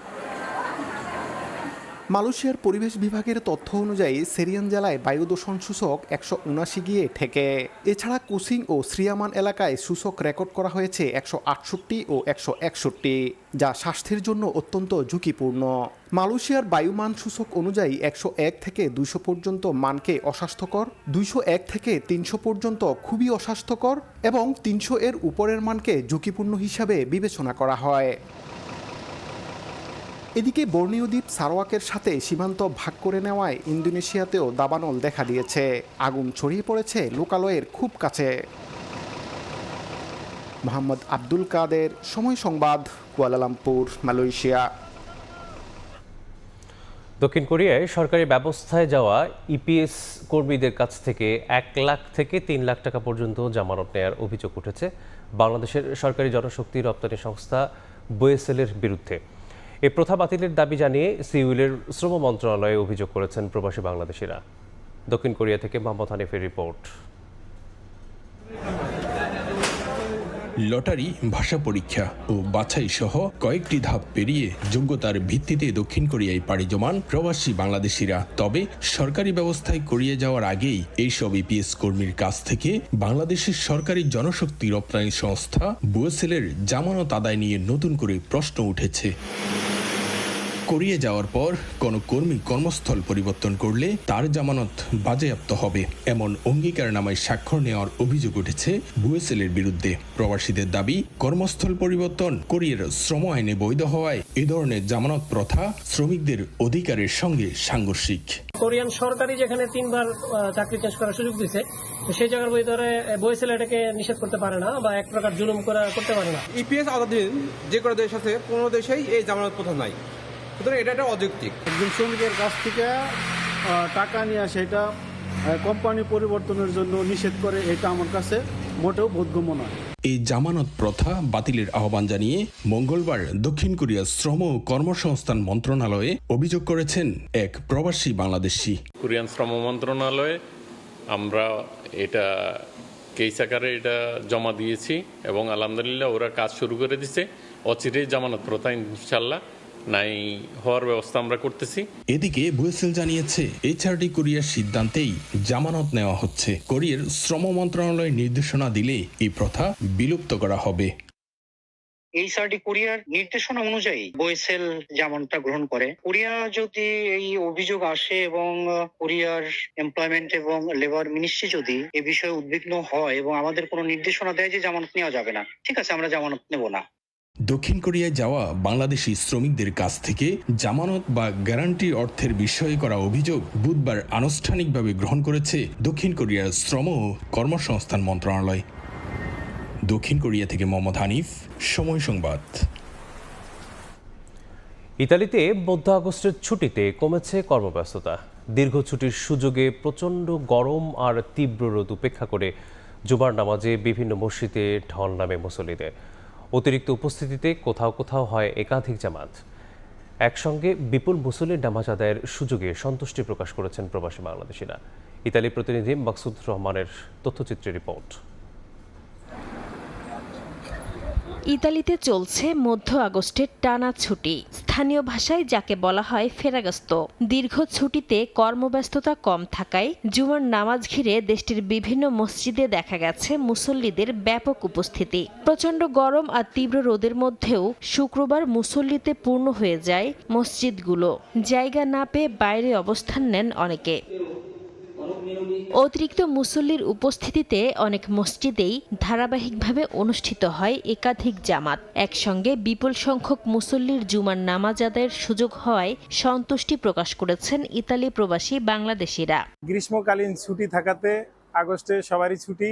মালয়েশিয়ার পরিবেশ বিভাগের তথ্য অনুযায়ী সেরিয়ান জেলায় বায়ু দূষণ সূচক ১৭৯ গিয়ে ঠেকে। এছাড়া কুচিং ও শ্রিয়ামান এলাকায় সূচক রেকর্ড করা হয়েছে ১৬৮ ও ১৬১, যা স্বাস্থ্যের জন্য অত্যন্ত ঝুঁকিপূর্ণ। মালয়েশিয়ার বায়ুমান সূচক অনুযায়ী ১০১ থেকে ২০০ পর্যন্ত মানকে অস্বাস্থ্যকর, ২০১ থেকে ৩০০ পর্যন্ত খুবই অস্বাস্থ্যকর এবং ৩০০ এর উপরের মানকে ঝুঁকিপূর্ণ হিসাবে বিবেচনা করা হয়। এদিকে বর্ণীয় দ্বীপ সারাওয়াকের সাথে সীমান্ত ভাগ করে নেওয়ায় ইন্দোনেশিয়াতেও দাবানল দেখা দিয়েছে। আগুন ছড়িয়ে পড়েছে লোকালয়ের খুব কাছে। মোহাম্মদ আব্দুল কাদের, সময় সংবাদ, কুয়ালালামপুর, মালয়েশিয়া। দক্ষিণ কোরিয়ায় সরকারি ব্যবস্থায় যাওয়া ইপিএস কর্মীদের কাছ থেকে ১ লাখ থেকে ৩ লাখ টাকা পর্যন্ত জামানত নেওয়ার অভিযোগ উঠেছে বাংলাদেশের সরকারি জনশক্তি রপ্তানি সংস্থা বোয়েসেলের বিরুদ্ধে। এই প্রথা বাতিলের দাবি জানিয়ে সিউলের শ্রম মন্ত্রণালয়ে অভিযোগ করেছেন প্রবাসী বাংলাদেশিরা। দক্ষিণ কোরিয়া থেকে মোহাম্মদ হানিফের রিপোর্ট। লটারি, ভাষা পরীক্ষা ও বাছাই সহ কয়েকটি ধাপ পেরিয়ে যোগ্যতার ভিত্তিতে দক্ষিণ কোরিয়ায় পাড়ি জমান প্রবাসী বাংলাদেশিরা। তবে সরকারি ব্যবস্থায় কোরিয়া যাওয়ার আগেই এইসব ইপিএস কর্মীর কাছ থেকে বাংলাদেশের সরকারি জনশক্তি রপ্তানি সংস্থা বুয়েসেলের জামানত আদায় নিয়ে নতুন করে প্রশ্ন উঠেছে। কোরিয়া যাওয়ার পর কোনো কর্মী কর্মস্থল পরিবর্তন করলে তার জামানত বাজেয়াপ্ত হবে, এমন অঙ্গীকারনামায় স্বাক্ষর নেওয়ার অভিযোগ উঠেছে বুয়েসেলের বিরুদ্ধে। প্রবাসীদের দাবি, কর্মস্থল পরিবর্তন কোরিয়ার শ্রম আইনে বৈধ হওয়ায় এ ধরনের জামানত প্রথা শ্রমিকদের অধিকারের সঙ্গে সাংঘর্ষিক। কোরিয়ান সরকারি যেখানে 3 বার চাকরি চেঞ্জ করার সুযোগ দিচ্ছে, সেই জায়গার ভিতরে বুয়েসেল এটাকে নিষেধ করতে পারে না বা এক প্রকার জুলুম করতে পারে না। ইপিএস আওতাধীন যে কোনো দেশ আছে, কোনো দেশেই এই জামানত প্রথা নাই, সুতরাং এটা একটা অযৌক্তিক। একজন শ্রমিকের কাছ থেকে টাকা নিয়ে সেটা কোম্পানি পরিবর্তনের জন্য নিষেধ করে, এটা আমার কাছে মোটেও বোধগম্য নয়। এই জামানত প্রথা বাতিলের আহ্বান জানিয়ে মঙ্গলবার দক্ষিণ কোরিয়ার শ্রম ও কর্মসংস্থান মন্ত্রণালয়ে অভিযোগ করেছেন এক প্রবাসী বাংলাদেশি। কোরিয়ান শ্রম মন্ত্রণালয়ে আমরা এটা কেস আকারে এটা জমা দিয়েছি এবং আলহামদুলিল্লাহ ওরা কাজ শুরু করে দিচ্ছে। অচিরেই জামানত প্রথা ইনশাল্লাহ নাই হওয়ার ব্যবস্থা আমরা করতেছি। এদিকে বুয়েসেল জানিয়েছে এইচআরডি কোরিয়ার সিদ্ধান্তেই জামানত নেওয়া হচ্ছে। কোরিয়ার শ্রম মন্ত্রণালয় নির্দেশনা দিলে এই প্রথা বিলুপ্ত করা হবে। এইচআরডি কোরিয়ার নির্দেশনা অনুযায়ী বুয়েসেল জামানতটা গ্রহণ করে। কোরিয়া যদি এই অভিযোগ আসে এবং কোরিয়ার এমপ্লয়মেন্ট এবং লেবার মিনিস্ট্রি যদি এ বিষয়ে উদ্বিগ্ন হয় এবং আমাদের কোনো নির্দেশনা দেয় যে জামানত নেওয়া যাবে না, ঠিক আছে, আমরা জামানত নেব না। দক্ষিণ কোরিয়ায় যাওয়া বাংলাদেশি শ্রমিকদের কাছ থেকে জামানত বা গ্যারান্টি অর্থের বিষয়ে করা অভিযোগ বুধবার আনুষ্ঠানিকভাবে গ্রহণ করেছে দক্ষিণ কোরিয়ার শ্রম ও কর্মসংস্থান মন্ত্রণালয়। দক্ষিণ কোরিয়া থেকে মোহাম্মদ হানিফ, সময় সংবাদ। ইতালিতে মধ্য আগস্টের ছুটিতে কমেছে কর্মব্যস্ততা। দীর্ঘ ছুটির সুযোগে প্রচণ্ড গরম আর তীব্র রোদ উপেক্ষা করে জুমার নামাজে বিভিন্ন মসজিদে ঢল নামে মুসল্লিদের। অতিরিক্ত উপস্থিতিতে কোথাও কোথাও হয় একাধিক জামাত। একসঙ্গে বিপুল মুসল্লির নামাজ আদায়ের সুযোগে সন্তুষ্টি প্রকাশ করেছেন প্রবাসী বাংলাদেশিরা। ইতালি প্রতিনিধি মাকসুদ রহমানের তথ্যচিত্রের রিপোর্ট। ইতালিতে চলছে মধ্য আগস্টের টানা ছুটি, স্থানীয় ভাষায় যাকে বলা হয় ফেরাগস্তো। দীর্ঘ ছুটিতে কর্মব্যস্ততা কম থাকায় জুমার নামাজ ঘিরে দেশটির বিভিন্ন মসজিদে দেখা গেছে মুসল্লিদের ব্যাপক উপস্থিতি। প্রচণ্ড গরম আর তীব্র রোদের মধ্যেও শুক্রবার মুসল্লিতে পূর্ণ হয়ে যায় মসজিদগুলো। জায়গা না পেয়ে বাইরে অবস্থান নেন অনেকে। অতিরিক্ত মুসল্লির উপস্থিতিতে অনেক মসজিদেই ধারাবাহিকভাবে অনুষ্ঠিত হয় একাধিক জামাত। একসঙ্গে বিপুল সংখ্যক মুসল্লির জুমার নামাজ আদায়ের সুযোগ হওয়ায় সন্তুষ্টি প্রকাশ করেছেন ইতালি প্রবাসী বাংলাদেশিরা। গ্রীষ্মকালীন ছুটি থাকাতে আগস্টে সবারই ছুটি,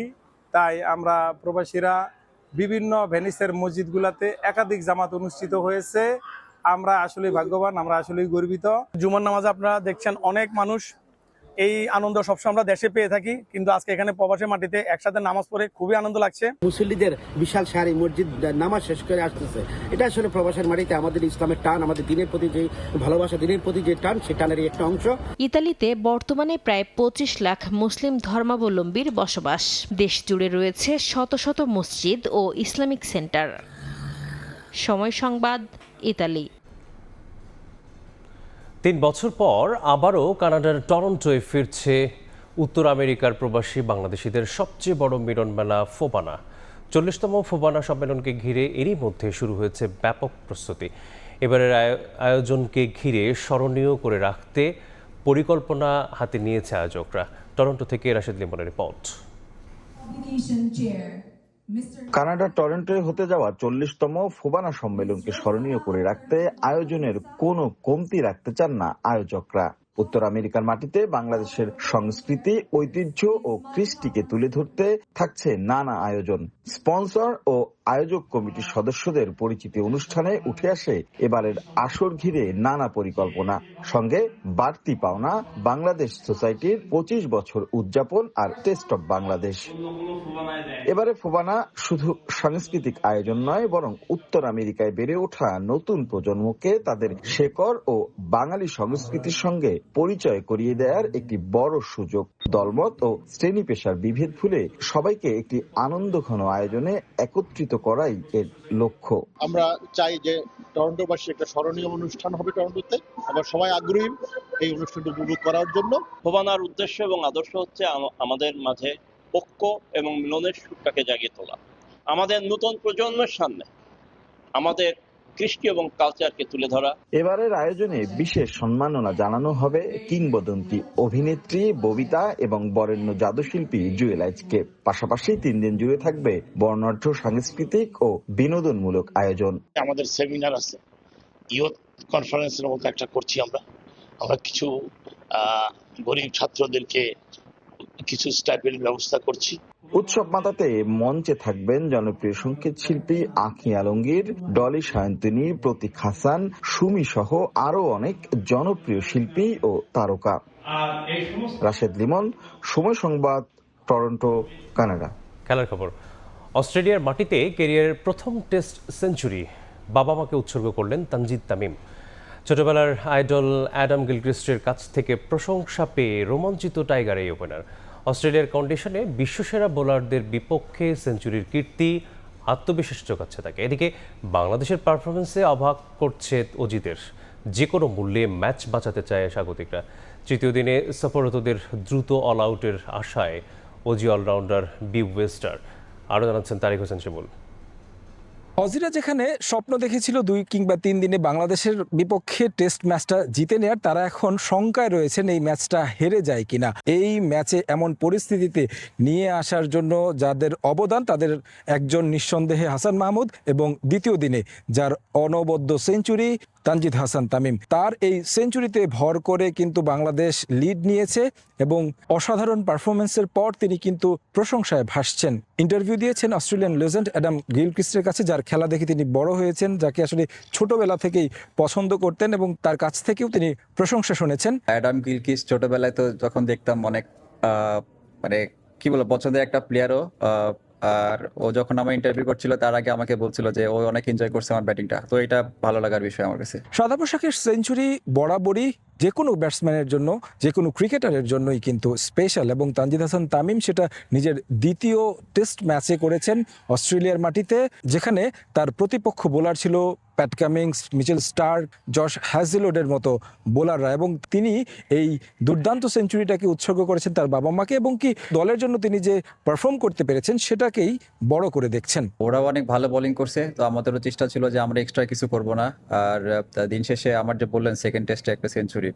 তাই আমরা প্রবাসীরা বিভিন্ন ভেনিসের মসজিদগুলোতে একাধিক জামাত অনুষ্ঠিত হয়েছে। আমরা আসলে ভাগ্যবান, আমরা আসলেই গর্বিত। জুমার নামাজে আপনারা দেখছেন অনেক মানুষ, এই আনন্দ সবসময় আমরা দেশে পেয়ে থাকি, কিন্তু আজকে এখানে প্রবাসী মাটিতে একসাথে নামাজ পড়ে খুবই আনন্দ লাগছে। মুসল্লিদের বিশাল সারি মসজিদ নামাজ শেষ করে আসতেছে, এটা আসলে প্রবাসের মাটিতে আমাদের ইসলামের টান, আমাদের দিনের প্রতি যে ভালোবাসা, দিনের প্রতি যে টান, সে টানেরই একটা অংশ। ইতালিতে বর্তমানে প্রায় 25 লাখ মুসলিম ধর্মাবলম্বীর বসবাস। দেশ জুড়ে রয়েছে শত শত মসজিদ ও ইসলামিক সেন্টার। সময় সংবাদ, ইতালি। 3 বছর পর আবারও কানাডার টরন্টোয় ফিরছে উত্তর আমেরিকার প্রবাসী বাংলাদেশিদের সবচেয়ে বড় মিলন মেলা ফোবানা। 40তম ফোবানা সম্মেলনকে ঘিরে এরই মধ্যে শুরু হয়েছে ব্যাপক প্রস্তুতি। এবারের আয়োজনকে ঘিরে স্মরণীয় করে রাখতে পরিকল্পনা হাতে নিয়েছে আয়োজকরা। টরন্টো থেকে রাশেদ লিমনের রিপোর্ট। কানাডার টরন্টোয় হতে যাওয়া 40তম ফোবানা সম্মেলনকে স্মরণীয় করে রাখতে আয়োজনের কোনো কমতি রাখতে চান না আয়োজকরা। উত্তর আমেরিকার মাটিতে বাংলাদেশের সংস্কৃতি, ঐতিহ্য ও কৃষ্টিকে তুলে ধরতে থাকছে নানা আয়োজন। স্পন্সর ও আয়োজক কমিটির সদস্যদের পরিচিতি অনুষ্ঠানে উঠে আসে এবারের আসর ঘিরে নানা পরিকল্পনা, সঙ্গে বাড়তি পাওনা বাংলাদেশ সোসাইটির 25 বছর উদযাপন আর টেস্ট অব বাংলাদেশ। এবারে ফোবানা শুধু সাংস্কৃতিক আয়োজন নয়, বরং উত্তর আমেরিকায় বেড়ে ওঠা নতুন প্রজন্মকে তাদের শেকড় ও বাঙালি সংস্কৃতির সঙ্গে পরিচয় করিয়ে দেওয়ার একটি বড় সুযোগ। দলমত ও শ্রেণী পেশার বিভেদ ভুলে সবাইকে একটি আনন্দঘন আয়োজনে একত্রিত করাই এর লক্ষ্য। আমরা চাই যে টরন্টোবাসী একটা স্মরণীয় অনুষ্ঠান হবে টরন্টোতে, আবার সবাই আগ্রহী এই অনুষ্ঠানটি উপভোগ করার জন্য। ফোবানার উদ্দেশ্য এবং আদর্শ হচ্ছে আমাদের মাঝে ঐক্য এবং মিলনের সুরটাকে জাগিয়ে তোলা, আমাদের নতুন প্রজন্মের সামনে আমাদের কৃষ্টি এবং কালচারকে তুলে ধরা। এবারের আয়োজনে বিশেষ সম্মাননা জানানো হবে কিংবদন্তি অভিনেত্রী ববিতা এবং বরেণ্য জাদুশিল্পী জুয়েলাইজকে। পাশাপাশি 3 দিন জুড়ে থাকবে বর্ণাঢ্য সাংস্কৃতিক ও বিনোদনমূলক আয়োজন। আমাদের সেমিনার আছে, ইয়ুথ কনফারেন্সের মতো একটা করছি আমরা কিছু গরিব ছাত্রদেরকে কিছু স্টাইপেন্ড ব্যবস্থা করছি। উৎসব মাতাতে মঞ্চে থাকবেন জনপ্রিয় সংগীত শিল্পী আঁখি আলমগীর, ডলি সায়ন্তনী, প্রতীক হাসান, সুমি সহ আরো অনেক জনপ্রিয় শিল্পী ও তারকা। রাশেদ লিমন, সময় সংবাদ, টরন্টো, কানাডা। খেলার খবর। অস্ট্রেলিয়ার মাটিতে ক্যারিয়ারের প্রথম টেস্ট সেঞ্চুরি বাবা মাকে উৎসর্গ করলেন তানজিদ তামিম। ছোটবেলার আইডল অ্যাডাম গিলক্রিস্টের কাছ থেকে প্রশংসা পেয়ে রোমাঞ্চিত টাইগার এই ওপেনার। অস্ট্রেলিয়ার কন্ডিশনে বিশ্বসেরা বোলারদের বিপক্ষে সেঞ্চুরির কীর্তি আত্মবিশ্বাস যোগাচ্ছে তাকে। এদিকে বাংলাদেশের পারফরমেন্সে অবাক করছে অজিতের। যে কোনো মূল্যে ম্যাচ বাঁচাতে চায় স্বাগতিকরা। তৃতীয় দিনে সফররতদের দ্রুত অল আউটের আশায় অজি অলরাউন্ডার বি ওয়েস্টার। আরও জানাচ্ছেন তারিক হোসেন শিমুল। অজিরা যেখানে স্বপ্ন দেখেছিল 2 কিংবা 3 দিনে বাংলাদেশের বিপক্ষে টেস্ট ম্যাচটা জিতে নেয়ার, তারা এখন শঙ্কায় রয়েছেন এই ম্যাচটা হেরে যায় কিনা। এই ম্যাচে এমন পরিস্থিতিতে নিয়ে আসার জন্য যাদের অবদান, তাদের একজন নিঃসন্দেহে হাসান মাহমুদ এবং দ্বিতীয় দিনে যার অনবদ্য সেঞ্চুরি তানজিদ হাসান তামিম। তার এই সেঞ্চুরিতে ভর করে কিন্তু বাংলাদেশ লিড নিয়েছে এবং অসাধারণ পারফরমেন্সের পর তিনি কিন্তু প্রশংসায় ভাসছেন। ইন্টারভিউ দিয়েছেন অস্ট্রেলিয়ান লেজেন্ড অ্যাডাম গিলক্রিস্টের কাছে, যার খেলা দেখে তিনি বড় হয়েছেন, যাকে আসলে ছোটবেলা থেকেই পছন্দ করতেন এবং তার কাছ থেকেও তিনি প্রশংসা শুনেছেন। অ্যাডাম গিলক্রিস্ট ছোটবেলায় তো যখন দেখতাম অনেক মানে কি বলবো পছন্দের একটা প্লেয়ারও, আর ও যখন আমার ইন্টারভিউ করছিল তার আগে আমাকে বলছিল যে ও অনেক এনজয় করছে আমার ব্যাটিংটা, তো এটা ভালো লাগার বিষয় আমার কাছে। সাদা পোশাকের সেঞ্চুরি বরাবরই যে কোনো ব্যাটসম্যানের জন্য, যে কোনো ক্রিকেটারের জন্যই কিন্তু স্পেশাল এবং তানজিদ হাসান তামিম সেটা নিজের দ্বিতীয় টেস্ট ম্যাচে করেছেন অস্ট্রেলিয়ার মাটিতে, যেখানে তার প্রতিপক্ষ বোলার ছিল Pat Cummins, Mitchell Starc, Josh হ্যাজেলউডের মতো বোলাররা, এবং তিনি এই দুর্দান্ত সেঞ্চুরিটাকে উৎসর্গ করেছেন তার বাবা মাকে, এবং কি দলের জন্য তিনি যে পারফর্ম করতে পেরেছেন সেটাকেই বড় করে দেখছেন। ওরাও অনেক ভালো বোলিং করছে, তো আমাদেরও চেষ্টা ছিল যে আমরা এক্সট্রা কিছু করব না। আর দিন শেষে আমার যে বললেন সেকেন্ড টেস্টে একটা সেঞ্চুরি,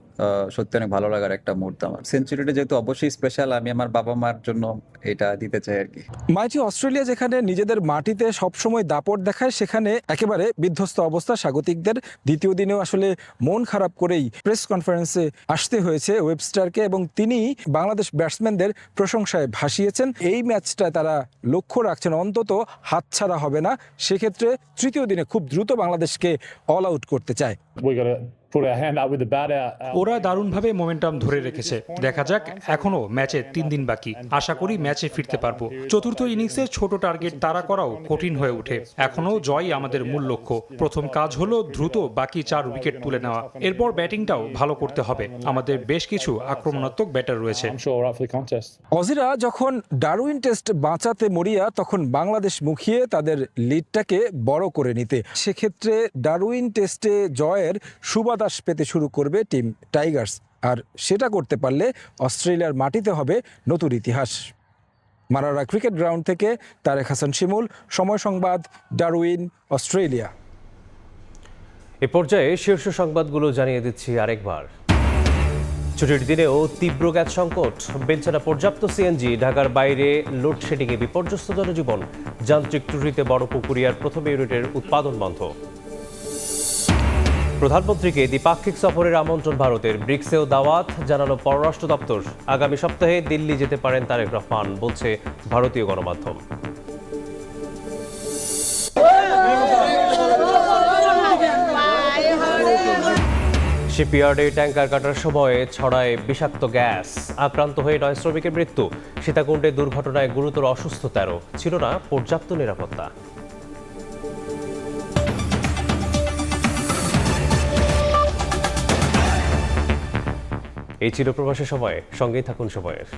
সত্যি অনেক ভালো লাগার একটা মুহূর্ত। আমার সেঞ্চুরিটা যেহেতু অবশ্যই স্পেশাল, আমি আমার বাবা মার জন্য এটা দিতে চাই আর কি। মাইটি অস্ট্রেলিয়া যেখানে নিজেদের মাটিতে সবসময় দাপট দেখায়, সেখানে একেবারে বিধ্বস্ত অবস্থা স্বাগতিকদের। দ্বিতীয় দিনেও আসলে মন খারাপ করেই প্রেস কনফারেন্সে আসতে হয়েছে ওয়েবস্টারকে, এবং তিনি বাংলাদেশ ব্যাটসম্যানদের প্রশংসায় ভাসিয়েছেন। এই ম্যাচটা তারা লক্ষ্য রাখছেন অন্তত হাতছাড়া হবে না, সেক্ষেত্রে তৃতীয় দিনে খুব দ্রুত বাংলাদেশকে অল আউট করতে চায়। ওরা দারুণভাবে মোমেন্টাম ধরে রেখেছে। দেখা যাক, এখনো ম্যাচে 3 দিন বাকি, আশা করি ম্যাচে ফিরতে পারবো। চতুর্থ ইনিংসে ছোট টার্গেট তাড়া করাও কঠিন হয়ে ওঠে। এখনো জয় আমাদের মূল লক্ষ্য। প্রথম কাজ হলো দ্রুত বাকি 4 উইকেট তুলে নেওয়া, এরপর ব্যাটিংটাও ভালো করতে হবে। আমাদের বেশ কিছু আক্রমণাত্মক ব্যাটার রয়েছে। অজিরা যখন ডারউইন টেস্ট বাঁচাতে মরিয়া, তখন বাংলাদেশ মুখিয়ে তাদের লিডটাকে বড় করে নিতে। সেক্ষেত্রে ডারউইন টেস্টে জয়ের সুবাতাস পেতে শুরু করবে টিম টাইগার্স, আর সেটা করতে পারলে অস্ট্রেলিয়ার মাটিতে হবে নতুন ইতিহাস। মারারা ক্রিকেট গ্রাউন্ড থেকে তারেক হাসান শিমুল, সময় সংবাদ, ডারউইন, অস্ট্রেলিয়া। এ পর্যায়ে শীর্ষ সংবাদগুলো জানিয়ে দিচ্ছি আরেকবার। ছুটির দিনেও তীব্র গ্যাস সংকট, বেলছে না পর্যাপ্ত সিএনজি। ঢাকার বাইরে লোডশেডিংয়ে বিপর্যস্ত জনজীবন। যান্ত্রিক ত্রুটিতে বড়পুকুরিয়ার প্রথম ইউনিটের উৎপাদন বন্ধ। প্রধানমন্ত্রীকে দ্বিপাক্ষিক সফরের আমন্ত্রণ ভারতের। ব্রিক্সেও দাওয়াত জানালো পররাষ্ট্র দপ্তর। আগামী সপ্তাহে দিল্লি যেতে পারেন তারেক রহমান, বলছে ভারতীয় গণমাধ্যম। শিপইয়ার্ডে ট্যাঙ্কার কাটার সময় ছড়ায় বিষাক্ত গ্যাস। আক্রান্ত হয়ে 9 শ্রমিকের মৃত্যু। সীতাকুণ্ডে দুর্ঘটনায় গুরুতর অসুস্থ 13। ছিল না পর্যাপ্ত নিরাপত্তা। এই ছিল প্রবাসের সময়, সঙ্গেই থাকুন সময়ের।